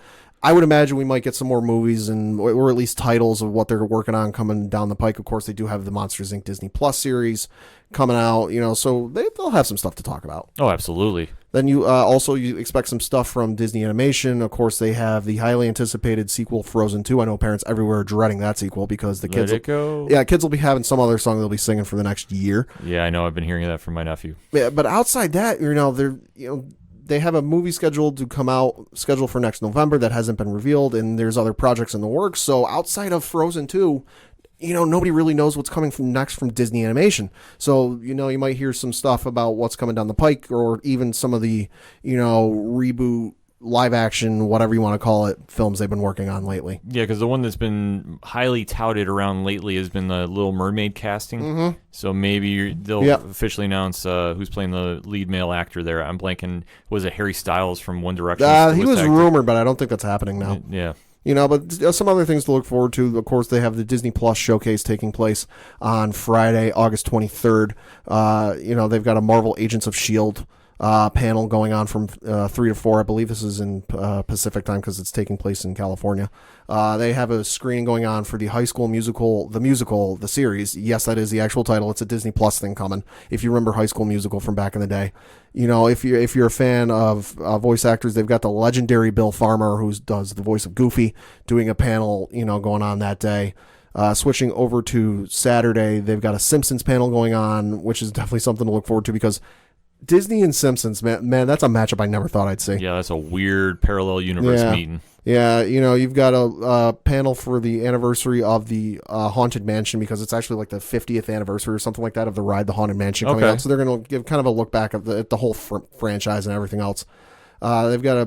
B: I would imagine we might get some more movies or at least titles of what they're working on coming down the pike. Of course, they do have the Monsters, Inc. Disney Plus series coming out, so they'll have some stuff to talk about.
A: Oh, absolutely.
B: Then you expect some stuff from Disney Animation. Of course, they have the highly anticipated sequel, Frozen 2. I know parents everywhere are dreading that sequel because the kids will be having some other song they'll be singing for the next year.
A: Yeah, I know. I've been hearing that from my nephew.
B: Yeah, but outside that, they have a movie scheduled for next November that hasn't been revealed, and there's other projects in the works. So outside of Frozen 2, nobody really knows what's coming next from Disney Animation. So, you might hear some stuff about what's coming down the pike, or even some of the, reboot, live action, whatever you want to call it, films they've been working on lately.
A: Yeah, because the one that's been highly touted around lately has been the Little Mermaid casting. So maybe they'll officially announce who's playing the lead male actor there. I'm blanking. Was it Harry Styles from One Direction?
B: He was rumored, but I don't think that's happening now.
A: Yeah.
B: But some other things to look forward to. Of course, they have the Disney Plus showcase taking place on Friday, August 23rd. They've got a Marvel Agents of S.H.I.E.L.D. Panel going on from 3 to 4. I believe this is in Pacific time because it's taking place in California. They have a screening going on for the High School Musical, the series. Yes, that is the actual title. It's a Disney Plus thing coming. If you remember High School Musical from back in the day, if you're a fan of voice actors, they've got the legendary Bill Farmer, who does the voice of Goofy, doing a panel, going on that day. Switching over to Saturday, they've got a Simpsons panel going on, which is definitely something to look forward to because Disney and Simpsons, man, that's a matchup I never thought I'd see.
A: Yeah, that's a weird parallel universe meeting.
B: Yeah, you've got a panel for the anniversary of the Haunted Mansion because it's actually like the 50th anniversary or something like that of the ride, the Haunted Mansion coming out. So they're going to give kind of a look back at the whole franchise and everything else. They've got a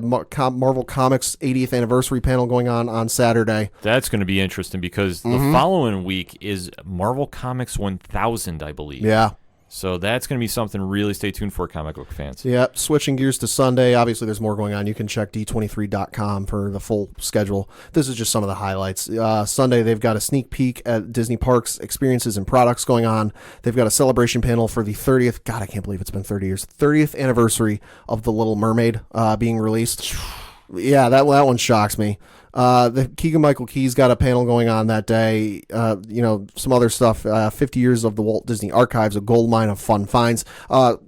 B: Marvel Comics 80th anniversary panel going on Saturday.
A: That's going to be interesting because the following week is Marvel Comics 1000, I believe.
B: Yeah.
A: So that's going to be something really stay tuned for, comic book fans.
B: Yeah, switching gears to Sunday. Obviously, there's more going on. You can check D23.com for the full schedule. This is just some of the highlights. Sunday, they've got a sneak peek at Disney Parks experiences and products going on. They've got a celebration panel for the 30th. God, I can't believe it's been 30 years. 30th anniversary of The Little Mermaid being released. Yeah, that one shocks me. The Keegan-Michael Key's got a panel going on that day. Some other stuff. 50 years of the Walt Disney Archives, a goldmine of fun finds.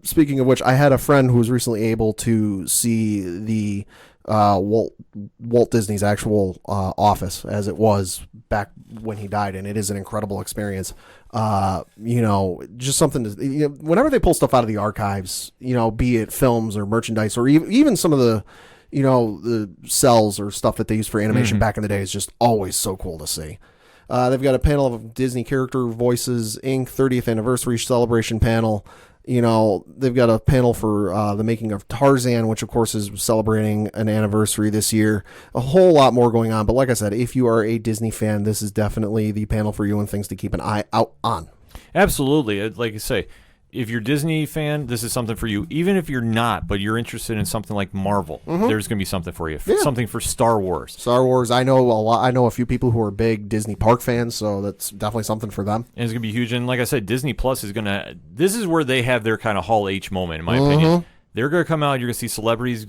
B: Speaking of which, I had a friend who was recently able to see the Walt Disney's actual office as it was back when he died, and it is an incredible experience. Just something to, whenever they pull stuff out of the archives, be it films or merchandise or even some of the the cells or stuff that they used for animation back in the day is just always so cool to see. They've got a panel of Disney Character Voices Inc. 30th Anniversary Celebration panel. They've got a panel for the making of Tarzan, which of course is celebrating an anniversary this year. A whole lot more going on. But like I said, if you are a Disney fan, this is definitely the panel for you and things to keep an eye out on.
A: Absolutely. Like I say, if you're a Disney fan, this is something for you. Even if you're not, but you're interested in something like Marvel, there's going to be something for you. Yeah. Something for Star Wars.
B: Star Wars, I know a lot. I know a few people who are big Disney park fans, so that's definitely something for them.
A: And it's going to be huge. And like I said, Disney Plus is going to... This is where they have their kind of Hall H moment, in my opinion. They're going to come out. You're going to see celebrities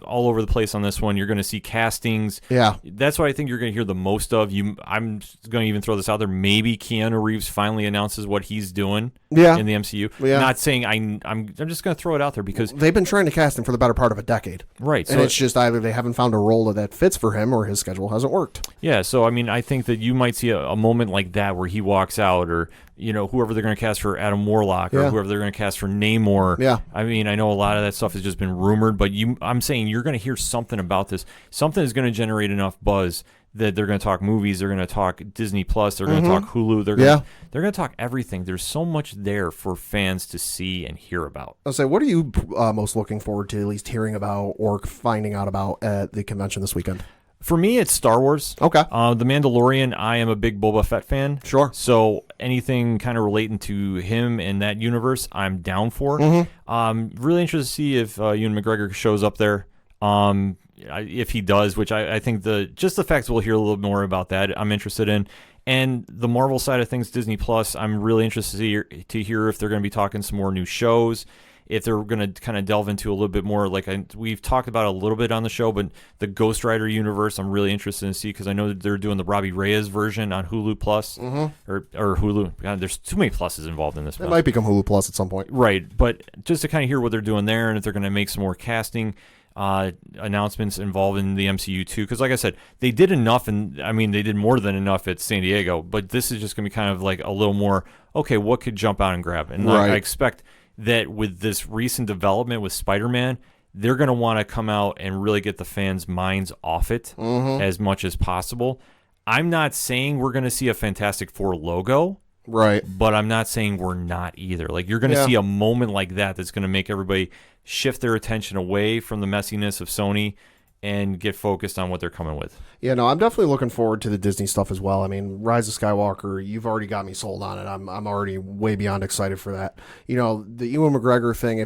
A: all over the place on this one. You're going to see castings.
B: Yeah.
A: That's what I think you're going to hear the most of. I'm going to even throw this out there. Maybe Keanu Reeves finally announces what he's doing in the MCU.
B: Yeah.
A: Not saying I'm just going to throw it out there because...
B: They've been trying to cast him for the better part of a decade.
A: Right.
B: And it's just either they haven't found a role that fits for him or his schedule hasn't worked.
A: Yeah. So, I mean, I think that you might see a moment like that where he walks out or... whoever they're going to cast for Adam Warlock or whoever they're going to cast for Namor.
B: Yeah.
A: I mean, I know a lot of that stuff has just been rumored, but I'm saying you're going to hear something about this. Something is going to generate enough buzz that they're going to talk movies, they're going to talk Disney Plus, they're going to talk Hulu, they're going to talk everything. There's so much there for fans to see and hear about.
B: I'll say, what are you most looking forward to at least hearing about or finding out about at the convention this weekend?
A: For me, it's Star Wars.
B: Okay.
A: The Mandalorian, I am a big Boba Fett fan.
B: Sure.
A: So anything kind of relating to him and that universe, I'm down for. Really interested to see if Ewan McGregor shows up there. If he does, which I think just the fact we'll hear a little bit more about that, I'm interested in. And the Marvel side of things, Disney Plus, I'm really interested to hear if they're going to be talking some more new shows. If they're going to kind of delve into a little bit more, like we've talked about a little bit on the show, but the Ghost Rider universe, I'm really interested to see because I know that they're doing the Robbie Reyes version on Hulu Plus or Hulu. God, there's too many pluses involved in this.
B: It might become Hulu Plus at some point,
A: right? But just to kind of hear what they're doing there, and if they're going to make some more casting announcements involved in the MCU too, because like I said, they did enough, and I mean they did more than enough at San Diego, but this is just going to be kind of like a little more. Okay, what could jump out and grab? And I expect that with this recent development with Spider-Man, they're going to want to come out and really get the fans' minds off it as much as possible. I'm not saying we're going to see a Fantastic Four logo,
B: right?
A: But I'm not saying we're not either. Like, you're going to see a moment like that that's going to make everybody shift their attention away from the messiness of Sony and get focused on what they're coming with.
B: Yeah, no, I'm definitely looking forward to the Disney stuff as well. I mean, Rise of Skywalker, you've already got me sold on it. I'm already way beyond excited for that. The Ewan McGregor thing,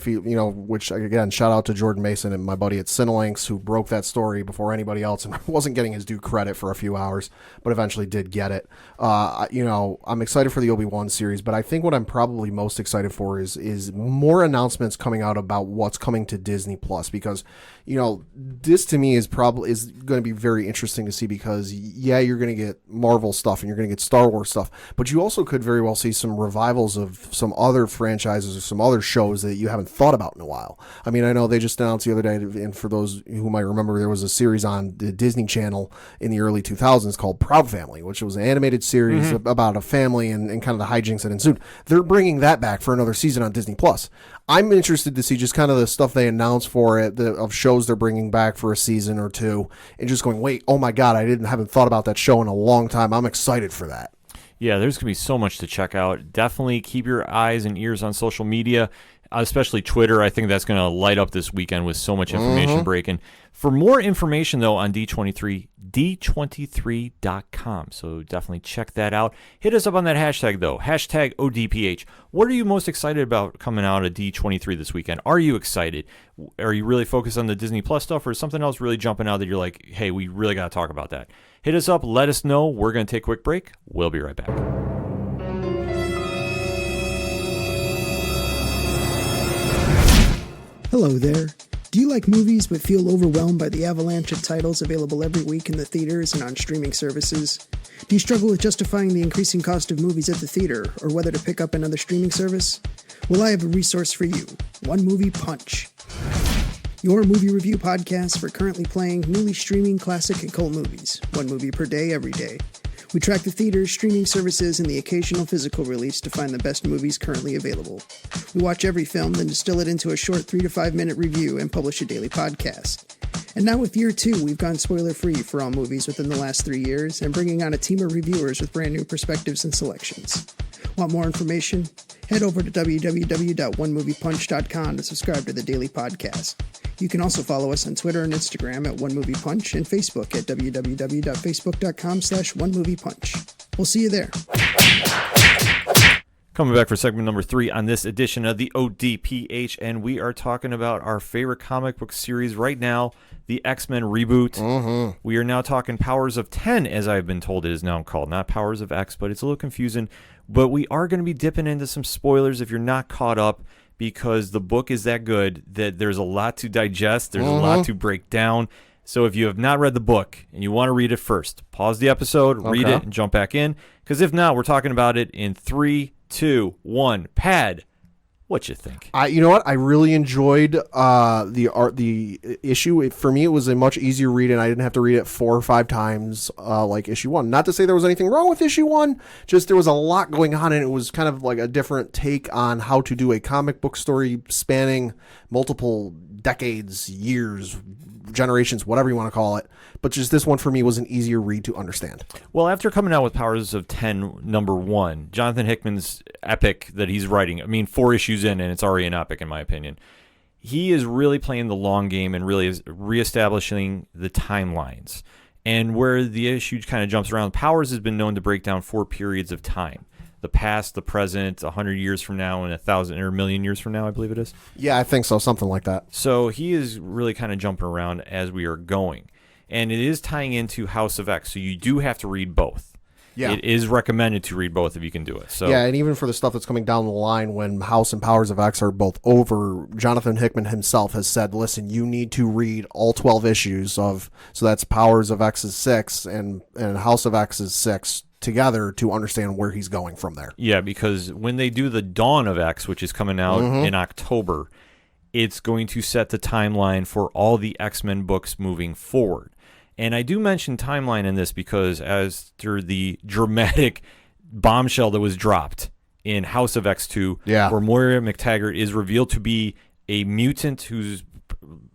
B: which again, shout out to Jordan Mason and my buddy at Cinelinx who broke that story before anybody else and wasn't getting his due credit for a few hours, but eventually did get it. I'm excited for the Obi-Wan series, but I think what I'm probably most excited for is more announcements coming out about what's coming to Disney Plus, because this to me is going to be very interesting to see, because you're going to get Marvel stuff and you're going to get Star Wars stuff, but you also could very well see some revivals of some other franchises or some other shows that you haven't thought about in a while. I mean, I know they just announced the other day, and for those who might remember, there was a series on the Disney Channel in the early 2000s called Proud Family, which was an animated series about a family and kind of the hijinks that ensued. They're bringing that back for another season on Disney Plus. I'm interested to see just kind of the stuff they announced for it, of shows they're bringing back for a season or two, and just going, wait, oh my God, haven't thought about that show in a long time. I'm excited for that.
A: Yeah, there's going to be so much to check out. Definitely keep your eyes and ears on social media, especially Twitter. I think that's going to light up this weekend with so much information breaking. For more information, though, on D23, D23.com. So definitely check that out. Hit us up on that hashtag, though. Hashtag ODPH. What are you most excited about coming out of D23 this weekend? Are you excited? Are you really focused on the Disney Plus stuff, or is something else really jumping out that you're like, hey, we really got to talk about that? Hit us up. Let us know. We're going to take a quick break. We'll be right back.
D: Hello there. Do Do you like movies but feel overwhelmed by the avalanche of titles available every week in the theaters and on streaming services? Do you struggle with justifying the increasing cost of movies at the theater or whether to pick up another streaming service? Well, I have a resource for you, One Movie Punch. Your movie review podcast for currently playing, newly streaming classic and cult movies. One movie per day, every day. We track the theaters, streaming services, and the occasional physical release to find the best movies currently available. We watch every film, then distill it into a short 3 to 5 minute review and publish a daily podcast. And now with year 2, we've gone spoiler-free for all movies within the last 3 years and bringing on a team of reviewers with brand new perspectives and selections. Want more information? Head over to www.onemoviepunch.com to subscribe to the daily podcast. You can also follow us on Twitter and Instagram at OneMoviePunch and Facebook at www.facebook.com/OneMoviePunch. We'll see you there.
A: Coming back for segment number 3 on this edition of the ODPH, and we are talking about our favorite comic book series right now, the X-Men reboot.
B: Mm-hmm.
A: We are now talking Powers of 10, as I've been told it is now called. Not Powers of X, but it's a little confusing. But we are going to be dipping into some spoilers if you're not caught up, because the book is that good that there's a lot to digest. There's a lot to break down. So if you have not read the book and you want to read it first, pause the episode, read it, and jump back in. Because if not, we're talking about it in 3, 2, 1. Pad, what you think?
B: You know what? I really enjoyed the issue. For me, it was a much easier read, and I didn't have to read it 4 or 5 times like issue 1. Not to say there was anything wrong with issue 1, just there was a lot going on, and it was kind of like a different take on how to do a comic book story spanning multiple decades, years, generations, whatever you want to call it. But just this one for me was an easier read to understand.
A: Well, after coming out with Powers of 10 number 1, Jonathan Hickman's epic that he's writing, I mean, 4 issues in, and it's already an epic in my opinion. He is really playing the long game and really is reestablishing the timelines. And where the issue kind of jumps around, Powers has been known to break down 4 periods of time. The past, the present, 100 years from now, and 1,000 or a million years from now, I believe it is.
B: Yeah, I think so. Something like that.
A: So he is really kind of jumping around as we are going. And it is tying into House of X, so you do have to read both. Yeah. It is recommended to read both if you can do it. So
B: yeah, and even for the stuff that's coming down the line when House and Powers of X are both over, Jonathan Hickman himself has said, listen, you need to read all 12 issues of, so that's Powers of X is 6 and House of X is 6 together to understand where he's going from there.
A: Yeah, because when they do the Dawn of X, which is coming out in October, it's going to set the timeline for all the X-Men books moving forward. And I do mention timeline in this because after the dramatic bombshell that was dropped in House of X2, where Moira McTaggart is revealed to be a mutant whose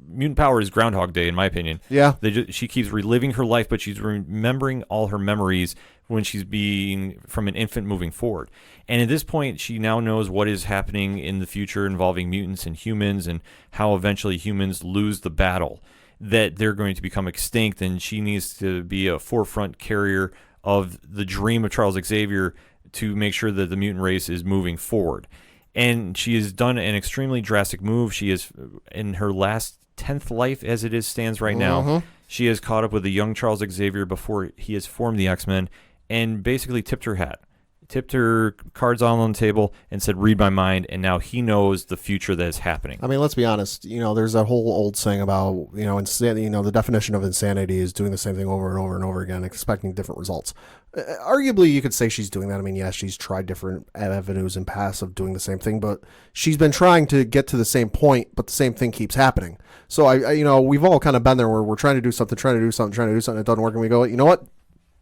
A: mutant power is Groundhog Day, in my opinion.
B: Yeah.
A: She keeps reliving her life, but she's remembering all her memories when she's being from an infant moving forward. And at this point, she now knows what is happening in the future involving mutants and humans and how eventually humans lose the battle, that they're going to become extinct, and she needs to be a forefront carrier of the dream of Charles Xavier to make sure that the mutant race is moving forward. And she has done an extremely drastic move. She is in her last 10th life as it stands right now. She has caught up with the young Charles Xavier before he has formed the X-Men and basically tipped her hat. Tipped her cards all on the table and said, read my mind, and now he knows the future that is happening.
B: I mean, let's be honest. There's that whole old saying about, the definition of insanity is doing the same thing over and over and over again, expecting different results. Arguably, you could say she's doing that. I mean, yes, she's tried different avenues and paths of doing the same thing, but she's been trying to get to the same point, but the same thing keeps happening. So, we've all kind of been there where we're trying to do something, it doesn't work, and we go, you know what?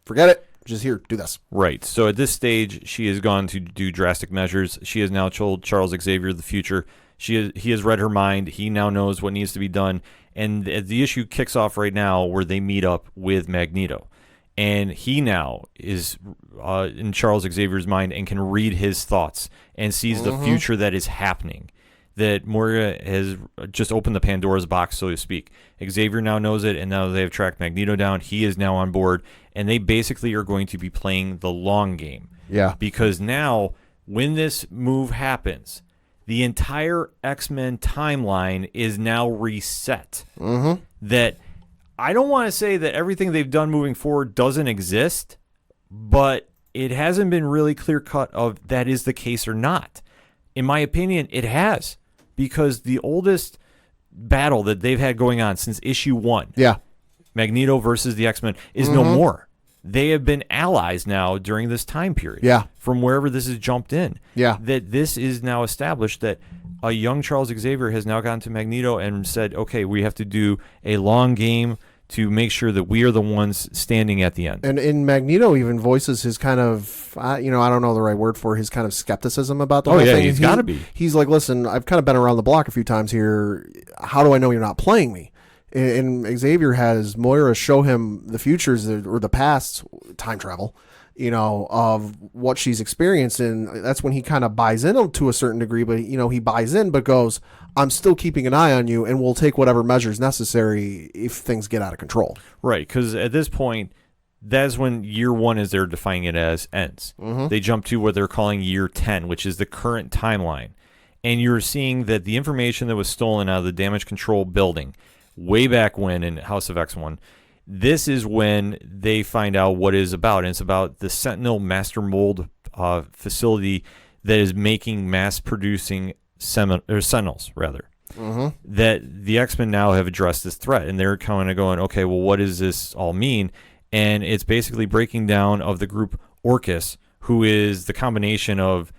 B: Forget it. Just here, do this.
A: Right. So at this stage, she has gone to do drastic measures. She has now told Charles Xavier the future. He has read her mind. He now knows what needs to be done. And the issue kicks off right now where they meet up with Magneto. And he now is in Charles Xavier's mind and can read his thoughts and sees the future that is happening. That Moira has just opened the Pandora's box, so to speak. Xavier now knows it, and now they have tracked Magneto down. He is now on board, and they basically are going to be playing the long game.
B: Yeah.
A: Because now, when this move happens, the entire X-Men timeline is now reset. That I don't want to say that everything they've done moving forward doesn't exist, but it hasn't been really clear-cut of that is the case or not. In my opinion, it has. Because the oldest battle that they've had going on since issue 1.
B: Yeah.
A: Magneto versus the X-Men is no more. They have been allies now during this time period.
B: Yeah.
A: From wherever this has jumped in.
B: Yeah.
A: That this is now established that a young Charles Xavier has now gone to Magneto and said, okay, we have to do a long game to make sure that we are the ones standing at the end.
B: And Magneto even voices his kind of, I don't know the right word for his kind of skepticism about the whole thing.
A: He's got to be.
B: He's like, listen, I've kind of been around the block a few times here. How do I know you're not playing me? And Xavier has Moira show him the futures or the past, time travel, of what she's experienced. And that's when he kind of buys in to a certain degree, but, he buys in, but goes, I'm still keeping an eye on you, and we'll take whatever measures necessary if things get out of control.
A: Right, because at this point, that's when year 1, as they're defining it as, ends. They jump to what they're calling year 10, which is the current timeline. And you're seeing that the information that was stolen out of the damage control building way back when in House of X1, this is when they find out what it is about. And it's about the Sentinel Master Mold facility that is making mass-producing Sentinels, rather. That the X-Men now have addressed this threat, and they're kind of going, okay, well, what does this all mean? And it's basically breaking down of the group Orcus, who is the combination of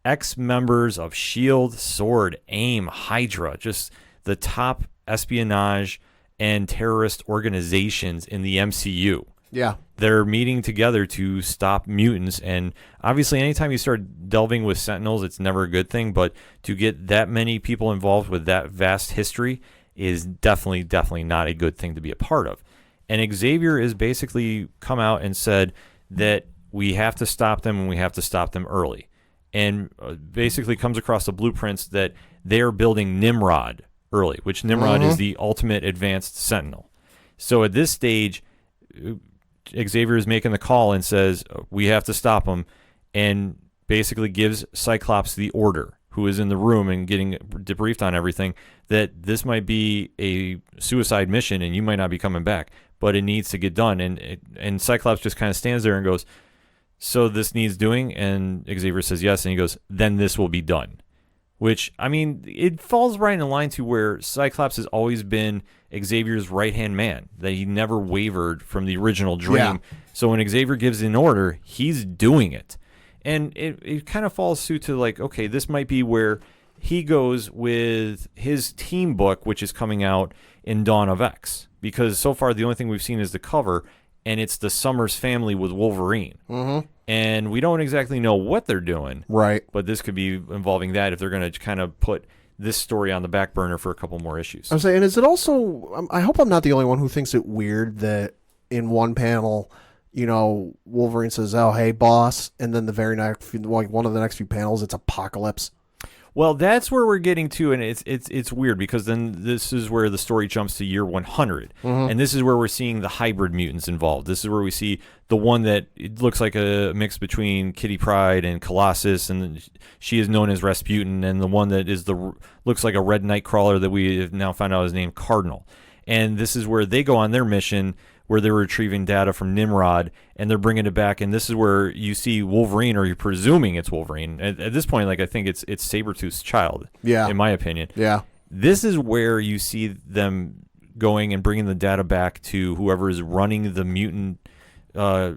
A: ex-members of S.H.I.E.L.D., SWORD, AIM, Hydra, just the top espionage and terrorist organizations in the MCU.
B: Yeah.
A: They're meeting together to stop mutants, and obviously anytime you start delving with Sentinels, it's never a good thing, but to get that many people involved with that vast history is definitely not a good thing to be a part of. And Xavier has basically come out and said that we have to stop them, and we have to stop them early. And basically comes across the blueprints that they're building Nimrod early, which Nimrod is the ultimate advanced Sentinel. So at this stage, Xavier is making the call and says, we have to stop them, and basically gives Cyclops the order, who is in the room and getting debriefed on everything, that this might be a suicide mission and you might not be coming back, but it needs to get done. And Cyclops just kind of stands there and goes, so this needs doing? And Xavier says yes, and he goes, then this will be done. Which, I mean, it falls right in line to where Cyclops has always been Xavier's right-hand man, that he never wavered from the original dream.
B: Yeah.
A: So when Xavier gives an order, he's doing it. And it kind of falls suit to like, okay, this might be where he goes with his team book, which is coming out in Dawn of X. Because so far the only thing we've seen is the cover, and it's the Summers family with Wolverine. And we don't exactly know what they're doing.
B: Right.
A: But this could be involving that if they're going to kind of put this story on the back burner for a couple more issues.
B: I'm saying, is it also, I hope I'm not the only one who thinks it weird that in one panel, Wolverine says, oh, hey, boss. And then the very next, like one of the next few panels, it's Apocalypse.
A: Well, that's where we're getting to, and it's weird because then this is where the story jumps to year 100, and this is where we're seeing the hybrid mutants involved. This is where we see the one that it looks like a mix between Kitty Pryde and Colossus, and she is known as Rasputin, and the one that is looks like a red Nightcrawler that we have now found out is named Cardinal. And this is where they go on their mission, where they're retrieving data from Nimrod, and they're bringing it back. And this is where you see Wolverine, or you're presuming it's Wolverine. At this point, like I think it's Sabretooth's child, in my opinion.
B: Yeah.
A: This is where you see them going and bringing the data back to whoever is running the mutant. I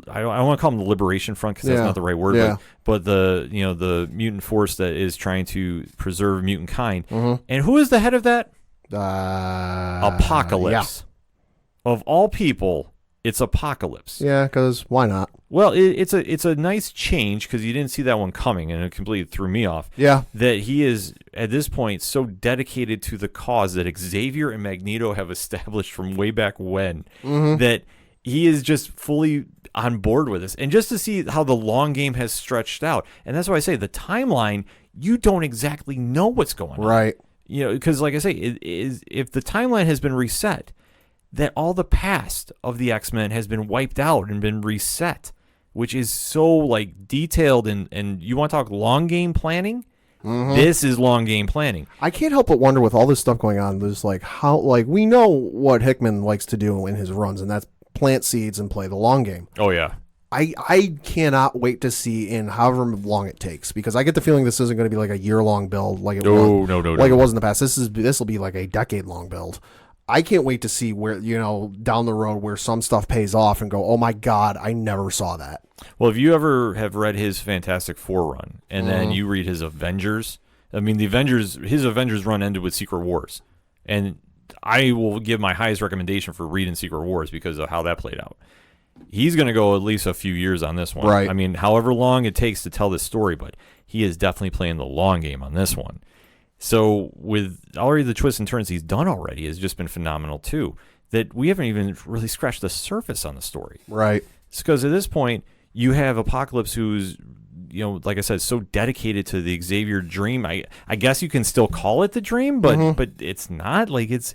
A: want to call them the Liberation Front because that's not the right word, but the the mutant force that is trying to preserve mutant kind. And who is the head of that? Apocalypse.
B: Yeah.
A: Of all people, it's Apocalypse.
B: Yeah, because why not?
A: Well, it's a nice change because you didn't see that one coming, and it completely threw me off.
B: Yeah.
A: That he is, at this point, so dedicated to the cause that Xavier and Magneto have established from way back when, that he is just fully on board with this. And just to see how the long game has stretched out, and that's why I say the timeline, you don't exactly know what's going on.
B: Right.
A: Because like I say, if the timeline has been reset, that all the past of the X-Men has been wiped out and been reset, which is so like detailed and you want to talk long game planning? This is long game planning.
B: I can't help but wonder with all this stuff going on, there's like how, like, we know what Hickman likes to do in his runs, and that's plant seeds and play the long game.
A: Oh yeah.
B: I cannot wait to see in however long it takes, because I get the feeling this isn't going to be like a year-long build like it was.
A: No.
B: Like it was in the past. This will be like a decade-long build. I can't wait to see where, down the road where some stuff pays off and go, oh my God, I never saw that.
A: Well, if you ever have read his Fantastic Four run and then you read his Avengers, I mean, his Avengers run ended with Secret Wars. And I will give my highest recommendation for reading Secret Wars because of how that played out. He's going to go at least a few years on this one.
B: Right.
A: I mean, however long it takes to tell this story, but he is definitely playing the long game on this one. So with already the twists and turns he's done already has just been phenomenal too, that we haven't even really scratched the surface on the story.
B: Right.
A: It's because at this point you have Apocalypse who's, like I said, so dedicated to the Xavier dream. I guess you can still call it the dream, but it's not. Like it's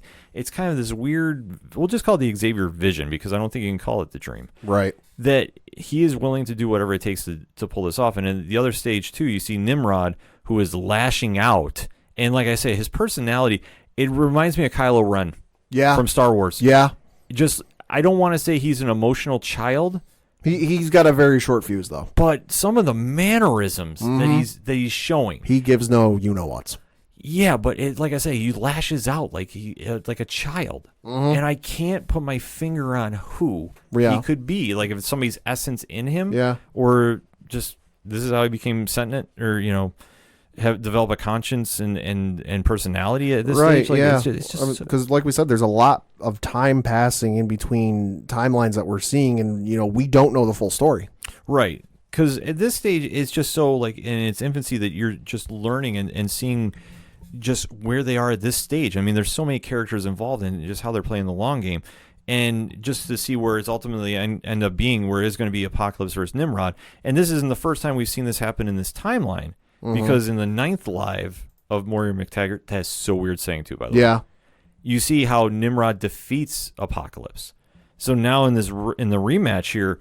A: kind of this weird, we'll just call it the Xavier vision, because I don't think you can call it the dream.
B: Right.
A: That he is willing to do whatever it takes to pull this off. And in the other stage too, you see Nimrod, who is lashing out. And like I say, his personality, it reminds me of Kylo Ren from Star Wars.
B: Yeah.
A: I don't want to say he's an emotional child.
B: He's got a very short fuse, though.
A: But some of the mannerisms that he's showing.
B: He gives no you-know-whats.
A: Yeah, but like I say, he lashes out like a child. And I can't put my finger on who he could be. Like if it's somebody's essence in him.
B: Yeah.
A: Or just this is how he became sentient, or, have develop a conscience and personality at this stage. Like,
B: yeah.
A: It's just
B: because like we said, there's a lot of time passing in between timelines that we're seeing, and we don't know the full story.
A: Right. Because at this stage, it's just so like in its infancy that you're just learning and seeing just where they are at this stage. I mean, there's so many characters involved in just how they're playing the long game. And just to see where it's ultimately end up being, where it's going to be Apocalypse versus Nimrod. And this isn't the first time we've seen this happen in this timeline. Because in the 9th live of Moira McTaggart, that's so weird saying too, by the way.
B: Yeah.
A: You see how Nimrod defeats Apocalypse. So now in the rematch here,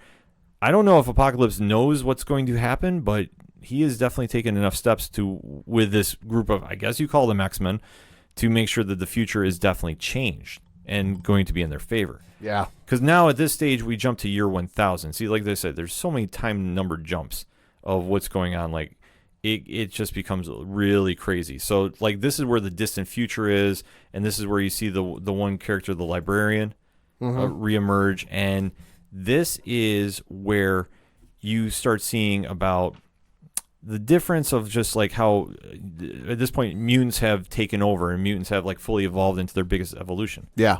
A: I don't know if Apocalypse knows what's going to happen, but he has definitely taken enough steps with this group of, I guess you call them Xmen, to make sure that the future is definitely changed and going to be in their favor.
B: Yeah.
A: Because now at this stage, we jump to year 1000. See, like I said, there's so many time numbered jumps of what's going on. Like, it just becomes really crazy. So, like, this is where the distant future is, and this is where you see the one character, the librarian, reemerge, and this is where you start seeing about the difference of just like how at this point mutants have taken over and mutants have like fully evolved into their biggest evolution.
B: Yeah.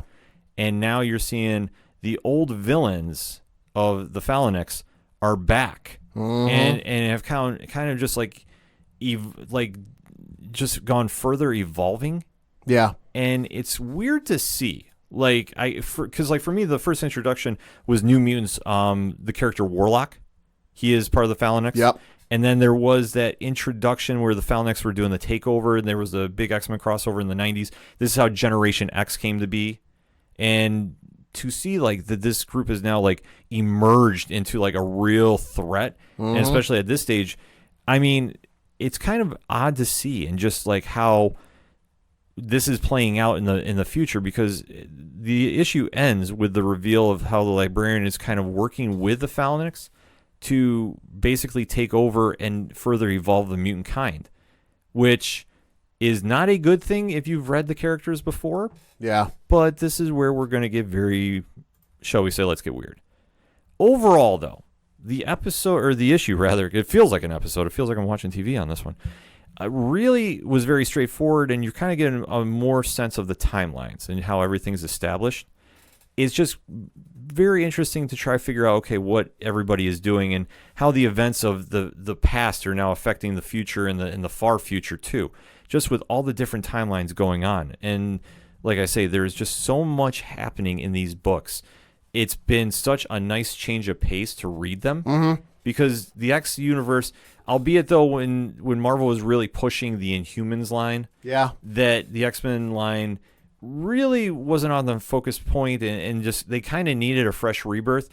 A: And now you're seeing the old villains of the Phalanx are back and have kind of just like just gone further evolving.
B: Yeah.
A: And it's weird to see. Like because for me the first introduction was New Mutants, the character Warlock. He is part of the Phalanx.
B: Yep.
A: And then there was that introduction where the Phalanx were doing the takeover, and there was a big X-Men crossover in the 90s. This is how Generation X came to be. And to see like that this group is now like emerged into like a real threat, and especially at this stage, I mean, it's kind of odd to see, and just like how this is playing out in the future, because the issue ends with the reveal of how the Librarian is kind of working with the Phalanx to basically take over and further evolve the mutant kind, which is not a good thing if you've read the characters before.
B: Yeah.
A: But this is where we're going to get very, shall we say, let's get weird. Overall, though, the issue, it feels like an episode. It feels like I'm watching TV on this one. Really was very straightforward, and you're kind of getting a more sense of the timelines and how everything's established. It's just very interesting to try to figure out, okay, what everybody is doing and how the events of the past are now affecting the future and the far future too, just with all the different timelines going on. And like I say, there's just so much happening in these books. It's been such a nice change of pace to read them, because the X universe, albeit though when Marvel was really pushing the Inhumans line, that the X-Men line really wasn't on the focus point, and just they kind of needed a fresh rebirth.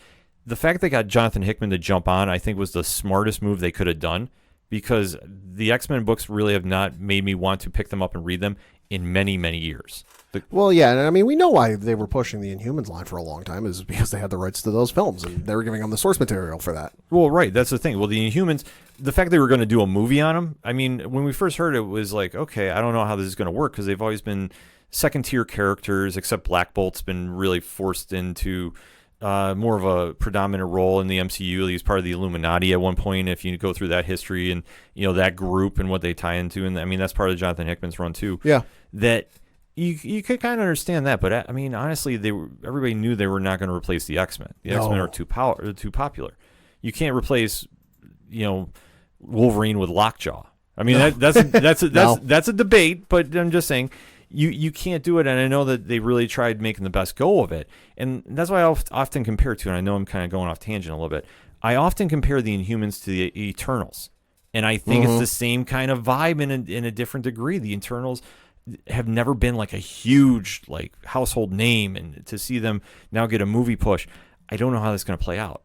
A: The fact they got Jonathan Hickman to jump on, I think, was the smartest move they could have done, because the X-Men books really have not made me want to pick them up and read them in many, many years.
B: Well, yeah, and I mean, we know why they were pushing the Inhumans line for a long time is because they had the rights to those films, and they were giving them the source material for that.
A: Well, right, that's the thing. Well, the Inhumans, the fact they were going to do a movie on them, I mean, when we first heard it, it was like, okay, I don't know how this is going to work, because they've always been second-tier characters, except Black Bolt's been really forced into more of a predominant role in the MCU. He was part of the Illuminati at one point, if you go through that history and, that group and what they tie into. And I mean, that's part of Jonathan Hickman's run, too.
B: Yeah.
A: That you could kind of understand that, but I mean, honestly, everybody knew they were not going to replace the X-Men. The X-Men are too popular. You can't replace, Wolverine with Lockjaw. I mean, that's a debate, but I'm just saying you can't do it. And I know that they really tried making the best go of it, and that's why I often compare to. And I know I'm kind of going off tangent a little bit. I often compare the Inhumans to the Eternals, and I think it's the same kind of vibe in a different degree. The Eternals have never been like a huge household name, and to see them now get a movie push, I don't know how that's going to play out.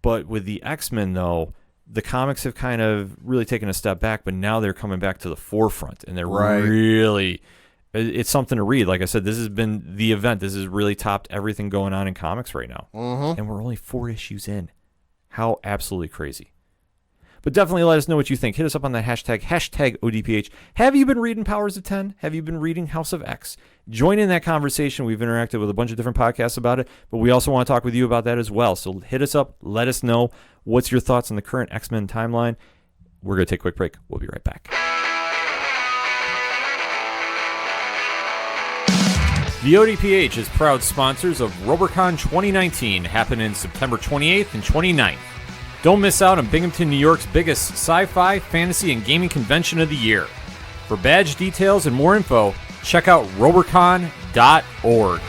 A: But with the X-Men, though, the comics have kind of really taken a step back, but now they're coming back to the forefront, and they're really, it's something to read. Like I said, this has been the event. This has really topped everything going on in comics right now, and we're only 4 issues in. How absolutely crazy. But definitely let us know what you think. Hit us up on the hashtag ODPH. Have you been reading Powers of 10? Have you been reading House of X? Join in that conversation. We've interacted with a bunch of different podcasts about it, but we also want to talk with you about that as well. So hit us up. Let us know what's your thoughts on the current X-Men timeline. We're going to take a quick break. We'll be right back. The ODPH is proud sponsors of RoberCon 2019, happening September 28th and 29th. Don't miss out on Binghamton, New York's biggest sci-fi, fantasy, and gaming convention of the year. For badge details and more info, check out robercon.org.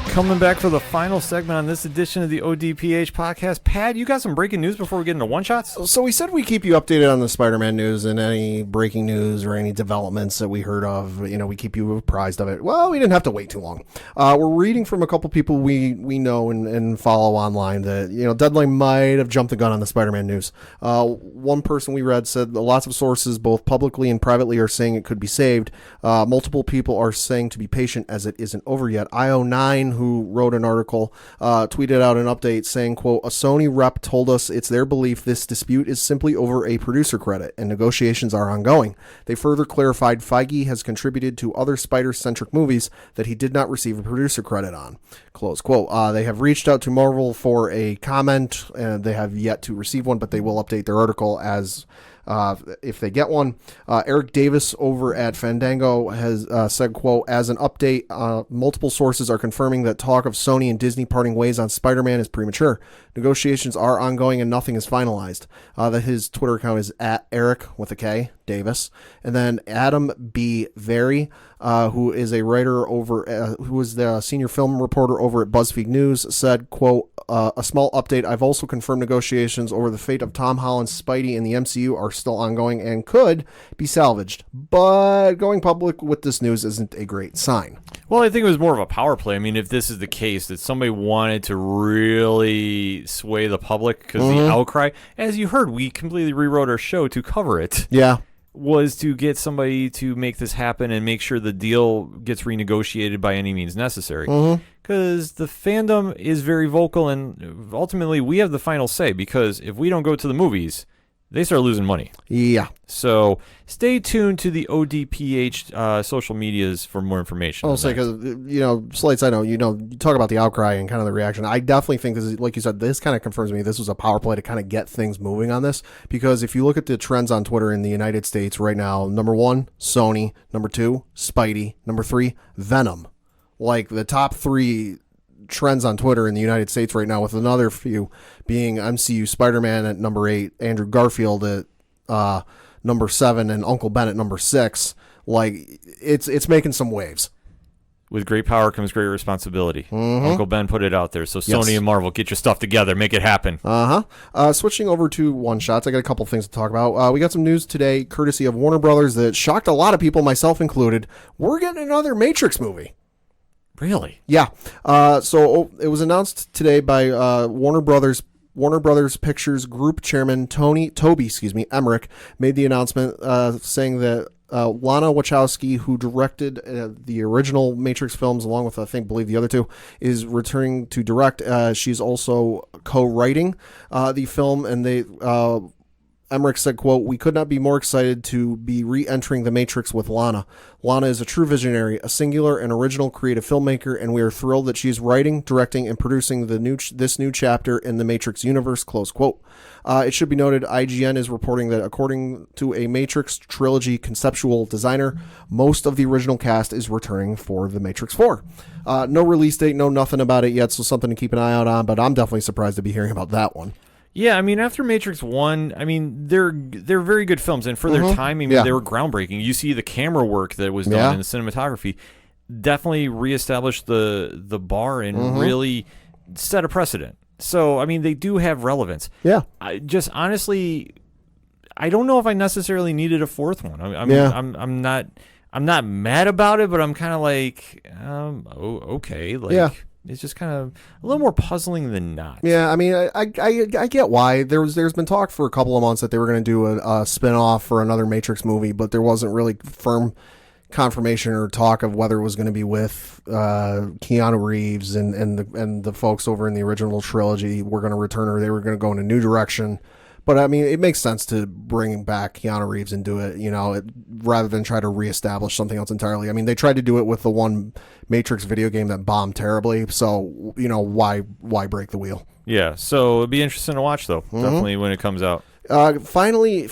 A: Coming back for the final segment on this edition of the ODPH podcast. Pat, you got some breaking news before we get into one-shots?
B: So we said we keep you updated on the Spider-Man news and any breaking news or any developments that we heard of. We keep you apprised of it. Well, we didn't have to wait too long. We're reading from a couple people we know and follow online that, Deadline might have jumped the gun on the Spider-Man news. One person we read said lots of sources, both publicly and privately, are saying it could be saved. Multiple people are saying to be patient as it isn't over yet. IO9, who wrote an article, tweeted out an update saying, quote, a Sony rep told us it's their belief this dispute is simply over a producer credit and negotiations are ongoing. They further clarified Feige has contributed to other Spider-centric movies that he did not receive a producer credit on. Close quote. They have reached out to Marvel for a comment, and they have yet to receive one, but they will update their article as if they get one. Eric Davis over at Fandango has said, quote, as an update, multiple sources are confirming that talk of Sony and Disney parting ways on Spider-Man is premature. Negotiations are ongoing and nothing is finalized. That his Twitter account is at Eric with a K, Davis. And then Adam B. Very, who is a writer over, who is the senior film reporter over at BuzzFeed News, said, quote, a small update. I've also confirmed negotiations over the fate of Tom Holland's Spidey in the MCU are still ongoing and could be salvaged. But going public with this news isn't a great sign.
A: Well, I think it was more of a power play. I mean, if this is the case, that somebody wanted to really sway the public because the outcry, as you heard, we completely rewrote our show to cover it.
B: Yeah.
A: Was to get somebody to make this happen and make sure the deal gets renegotiated by any means necessary. Because the fandom is very vocal, and ultimately we have the final say, because if we don't go to the movies, they start losing money.
B: Yeah.
A: So stay tuned to the ODPH social medias for more information.
B: I'll say, because, Slights, I know, you talk about the outcry and kind of the reaction. I definitely think this is, like you said, this kind of confirms to me this was a power play to kind of get things moving on this. Because if you look at the trends on Twitter in the United States right now, number 1, Sony. Number 2, Spidey. Number 3, Venom. Like the top 3 trends on Twitter in the United States right now, with another few being MCU Spider-Man at number 8, Andrew Garfield at number 7, and Uncle Ben at number 6. Like it's making some waves.
A: With great power comes great responsibility. Uncle Ben put it out there. So Sony and Marvel, get your stuff together, make it happen.
B: Switching over to one-shots, I got a couple things to talk about. We got some news today, courtesy of Warner Brothers, that shocked a lot of people, myself included. We're getting another Matrix movie.
A: Really?
B: Yeah. So it was announced today by Warner Brothers Warner Brothers Pictures Group Chairman Toby Emmerich made the announcement saying that Lana Wachowski, who directed the original Matrix films, along with, I believe the other two, is returning to direct. She's also co-writing the film, and Emmerich said, quote, "We could not be more excited to be re-entering the Matrix with Lana. Lana is a true visionary, a singular and original creative filmmaker, and we are thrilled that she's writing, directing, and producing this new chapter in the Matrix universe," close quote. It should be noted, IGN is reporting that according to a Matrix trilogy conceptual designer, most of the original cast is returning for the Matrix 4. No release date, no nothing about it yet, so something to keep an eye out on, but I'm definitely surprised to be hearing about that one.
A: Yeah, I mean, after Matrix 1, I mean, they're very good films, and for their time, I mean, they were groundbreaking. You see the camera work that was done in the cinematography definitely reestablished the bar and really set a precedent. So, I mean, they do have relevance.
B: Yeah.
A: Honestly, I don't know if I necessarily needed a fourth one. I'm not mad about it, but I'm kind of like, okay, like. It's just kind of a little more puzzling than not.
B: Yeah, I mean, I get why. There's been talk for a couple of months that they were going to do a spin-off for another Matrix movie, but there wasn't really firm confirmation or talk of whether it was going to be with Keanu Reeves and the folks over in the original trilogy were going to return, or they were going to go in a new direction. But, I mean, it makes sense to bring back Keanu Reeves and do it, rather than try to reestablish something else entirely. I mean, they tried to do it with the one Matrix video game that bombed terribly, so, why break the wheel?
A: Yeah, so it'd be interesting to watch, though, definitely when it comes out.
B: Finally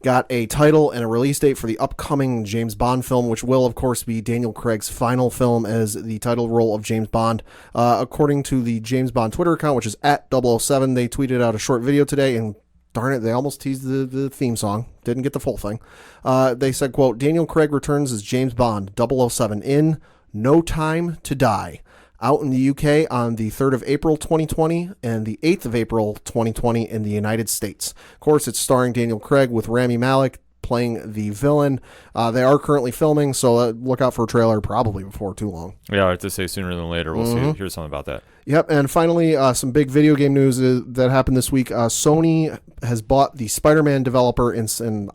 B: got a title and a release date for the upcoming James Bond film, which will, of course, be Daniel Craig's final film as the title role of James Bond. According to the James Bond Twitter account, which is @007, they tweeted out a short video today, and darn it, they almost teased the theme song. Didn't get the full thing. They said, quote, "Daniel Craig returns as James Bond, 007 in No Time to Die." Out in the UK on the 3rd of April 2020 and the 8th of April 2020 in the United States. Of course, it's starring Daniel Craig with Rami Malek playing the villain. They are currently filming, so look out for a trailer probably before too long.
A: Yeah, I have to say sooner than later. We'll hear something about that.
B: Yep, and finally, some big video game news that happened this week. Sony has bought the Spider-Man developer, and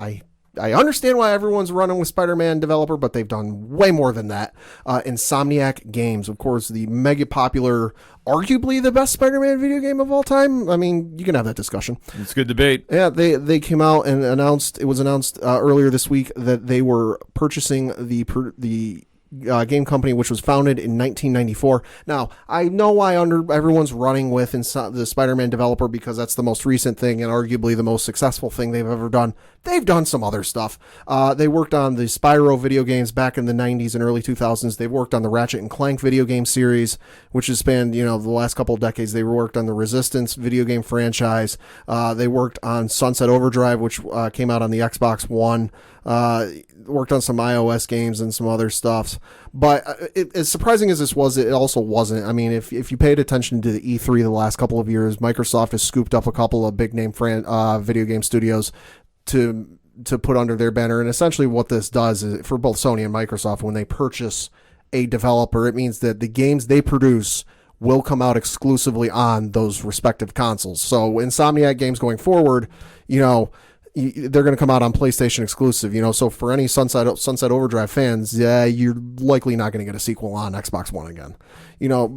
B: I understand why everyone's running with Spider-Man developer, but they've done way more than that. Insomniac Games, of course, the mega popular, arguably the best Spider-Man video game of all time. I mean, you can have that discussion.
A: It's a good debate.
B: Yeah, they came out and announced earlier this week that they were purchasing the game company, which was founded in 1994. Now, I know why everyone's running with the Spider-Man developer, because that's the most recent thing and arguably the most successful thing they've ever done. They've done some other stuff. They worked on the Spyro video games back in the 90s and early 2000s. They've worked on the Ratchet and Clank video game series, which has spanned, the last couple of decades. They worked on the Resistance video game franchise. They worked on Sunset Overdrive, which came out on the Xbox One. Worked on some iOS games and some other stuff. But as surprising as this was, it also wasn't. I mean, if you paid attention to the E3 the last couple of years, Microsoft has scooped up a couple of big name video game studios to put under their banner. And essentially what this does is, for both Sony and Microsoft, when they purchase a developer, it means that the games they produce will come out exclusively on those respective consoles. So Insomniac games going forward, they're going to come out on PlayStation exclusive, so for any Sunset Overdrive fans, you're likely not going to get a sequel on Xbox One again,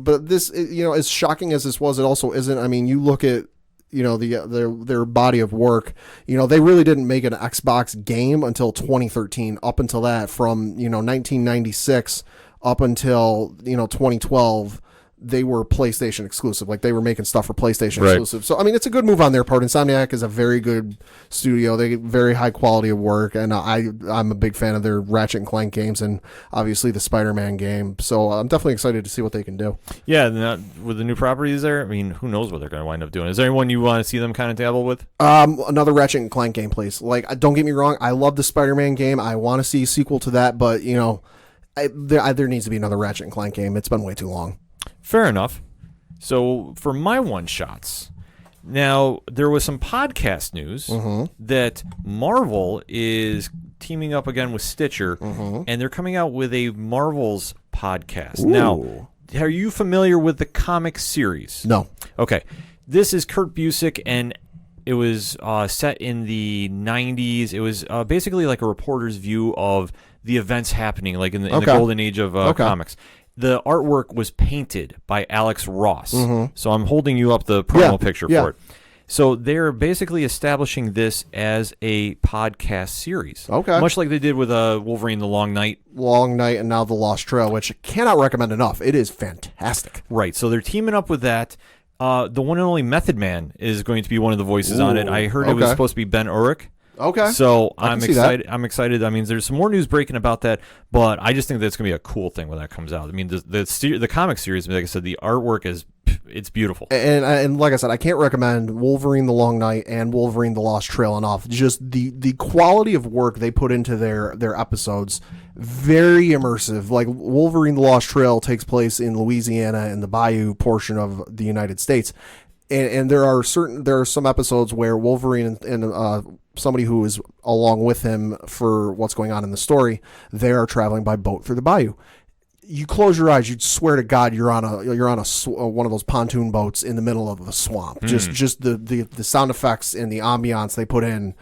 B: but this, as shocking as this was, it also isn't. I mean, you look at, their body of work, they really didn't make an Xbox game until 2013. Up until that, from, 1996 up until, 2012, they were PlayStation exclusive. Like, they were making stuff for PlayStation exclusive. So, I mean, it's a good move on their part. Insomniac is a very good studio. They get very high quality of work, and I'm a big fan of their Ratchet and Clank games and obviously the Spider-Man game. So I'm definitely excited to see what they can do.
A: Yeah, with the new properties there, I mean, who knows what they're going to wind up doing. Is there anyone you want to see them kind of dabble with?
B: Another Ratchet and Clank game, please. Like, don't get me wrong, I love the Spider-Man game. I want to see a sequel to that, but, there needs to be another Ratchet and Clank game. It's been way too long.
A: Fair enough. So for my one-shots, now there was some podcast news that Marvel is teaming up again with Stitcher, and they're coming out with a Marvels podcast. Ooh. Now, are you familiar with the comic series?
B: No.
A: Okay. This is Kurt Busiek, and it was set in the 90s. It was basically like a reporter's view of the events happening, like in the golden age of comics. The artwork was painted by Alex Ross. So I'm holding you up the promo picture for it. So they're basically establishing this as a podcast series. Okay. Much like they did with Wolverine The Long Night.
B: And now The Lost Trail, which I cannot recommend enough. It is fantastic.
A: Right. So they're teaming up with that. The one and only Method Man is going to be one of the voices on it. I heard it was supposed to be Ben Urich.
B: Okay.
A: So I'm excited. I'm excited. I mean, there's some more news breaking about that, but I just think that's going to be a cool thing when that comes out. I mean, the comic series, like I said, the artwork it's beautiful.
B: And like I said, I can't recommend Wolverine The Long Night and Wolverine The Lost Trail enough. Just the quality of work they put into their episodes, very immersive. Like Wolverine The Lost Trail takes place in Louisiana in the Bayou portion of the United States. And there are some episodes where Wolverine and somebody who is along with him for what's going on in the story, they are traveling by boat through the bayou. You close your eyes, you'd swear to God you're on one of those pontoon boats in the middle of the swamp. Just the sound effects and the ambiance they put in,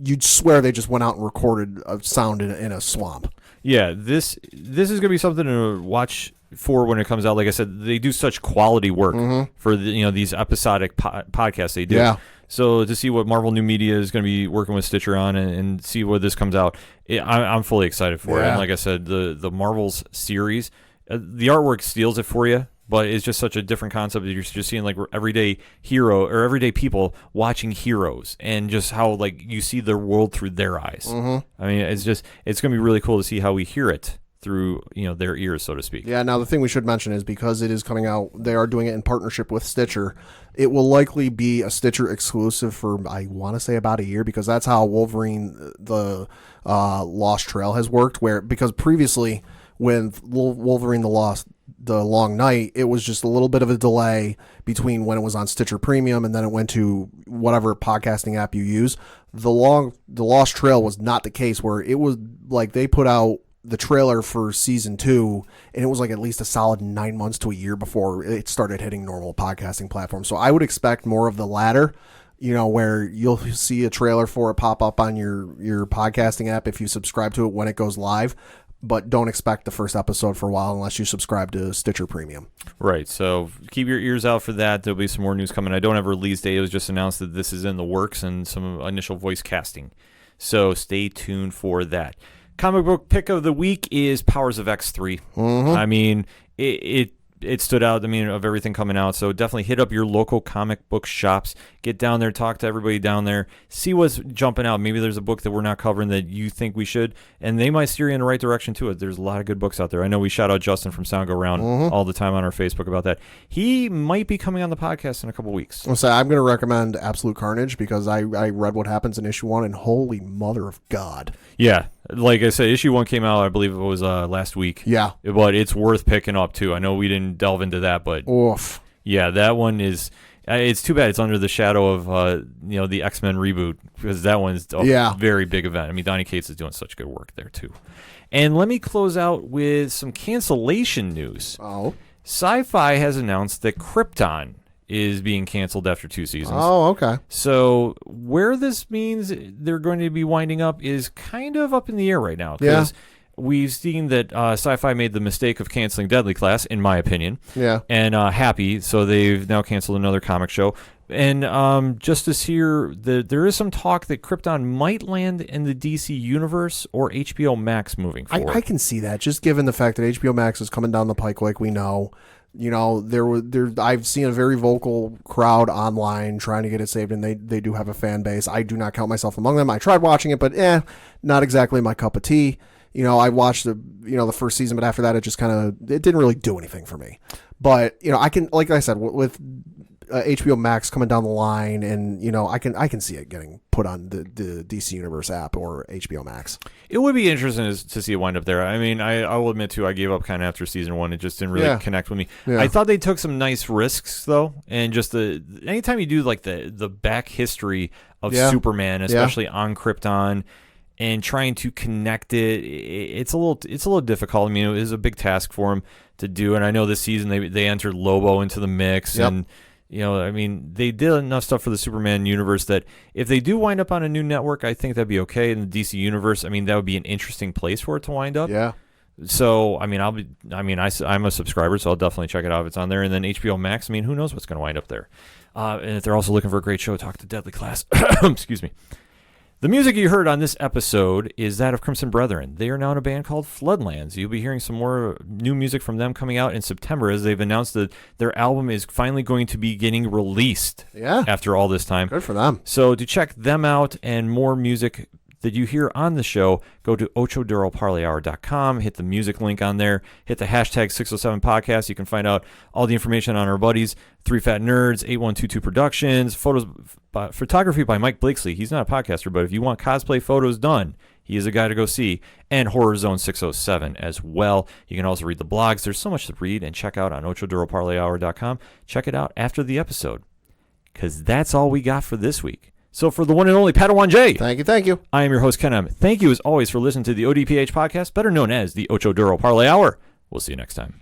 B: you'd swear they just went out and recorded a sound in a swamp.
A: Yeah, this is going to be something to watch for when it comes out. Like I said, they do such quality work for these episodic podcasts they do. Yeah. So to see what Marvel New Media is going to be working with Stitcher on and see where this comes out, I'm fully excited for it. And like I said, the Marvel's series, the artwork steals it for you, but it's just such a different concept that you're just seeing like everyday hero or everyday people watching heroes and just how like you see their world through their eyes. I mean, it's going to be really cool to see how we hear it through their ears, so to speak.
B: Yeah. Now the thing we should mention is because it is coming out, they are doing it in partnership with Stitcher. It will likely be a Stitcher exclusive for I want to say about a year, because that's how Wolverine the Lost Trail has worked. Because previously when Wolverine the Long Night, it was just a little bit of a delay between when it was on Stitcher Premium and then it went to whatever podcasting app you use. The Lost Trail was not the case, where it was like they put out the trailer for season 2, and it was like at least a solid 9 months to a year before it started hitting normal podcasting platforms. So I would expect more of the latter, where you'll see a trailer for it pop up on your podcasting app if you subscribe to it when it goes live, but don't expect the first episode for a while unless you subscribe to Stitcher Premium.
A: Right. So keep your ears out for that. There'll be some more news coming. I don't have a release date. It was just announced that this is in the works and some initial voice casting. So stay tuned for that. Comic book pick of the week is Powers of X3. I mean, it stood out, of everything coming out. So definitely hit up your local comic book shops. Get down there, talk to everybody down there. See what's jumping out. Maybe there's a book that we're not covering that you think we should, and they might steer you in the right direction to it. There's a lot of good books out there. I know we shout out Justin from Sound Go Round all the time on our Facebook about that. He might be coming on the podcast in a couple weeks.
B: I'm going to recommend Absolute Carnage because I read what happens in issue 1, and holy mother of God.
A: Yeah. Like I said, issue 1 came out, I believe it was last week. Yeah. But it's worth picking up, too. I know we didn't delve into that, but... Oof. Yeah, that one is... It's too bad it's under the shadow of, the Xmen reboot, because that one's a very big event. Donny Cates is doing such good work there, too. And let me close out with some cancellation news. Oh. Sci-Fi has announced that Krypton is being canceled after 2 seasons.
B: Oh, okay.
A: So where this means they're going to be winding up is kind of up in the air right now. Because we've seen that Sci-Fi made the mistake of canceling Deadly Class, in my opinion. Yeah. And Happy, so they've now canceled another comic show. And just this here, there is some talk that Krypton might land in the DC Universe or HBO Max moving forward.
B: I can see that, just given the fact that HBO Max is coming down the pike like we know. I've seen a very vocal crowd online trying to get it saved, and they do have a fan base. I do not count myself among them. I tried watching it, but not exactly my cup of tea. I watched the first season, but after that, it didn't really do anything for me. But I can, like I said, with HBO Max coming down the line, and I can see it getting put on the DC Universe app or HBO Max.
A: It would be interesting to see it wind up there. I will admit too, I gave up kind of after season 1. It just didn't really connect with me. Yeah. I thought they took some nice risks though, and just anytime you do like the back history of Superman, especially on Krypton, and trying to connect it's a little difficult. It was a big task for him to do, and I know this season they entered Lobo into the mix and I mean, they did enough stuff for the Superman universe that if they do wind up on a new network, I think that'd be okay. In the DC universe, I mean, that would be an interesting place for it to wind up.
B: Yeah.
A: So, I mean, I'm a subscriber, so I'll definitely check it out if it's on there. And then HBO Max, I mean, who knows what's going to wind up there. And if they're also looking for a great show, talk to Deadly Class. Excuse me. The music you heard on this episode is that of Crimson Brethren. They are now in a band called Floodlands. You'll be hearing some more new music from them coming out in September, as they've announced that their album is finally going to be getting released after all this time.
B: Good for them.
A: So to check them out and more music that you hear on the show, go to ochoduroparlayhour.com, hit the music link on there, hit the hashtag 607 podcast. You can find out all the information on our buddies, 3 Fat Nerds, 8122 Productions, photography by Mike Blakesley. He's not a podcaster, but if you want cosplay photos done, he is a guy to go see, and Horror Zone 607 as well. You can also read the blogs. There's so much to read and check out on ochoduroparlayhour.com. Check it out after the episode, because that's all we got for this week. So for the one and only Padawan J.
B: Thank you.
A: I am your host, Ken M. Thank you, as always, for listening to the ODPH podcast, better known as the Ocho Duro Parlay Hour. We'll see you next time.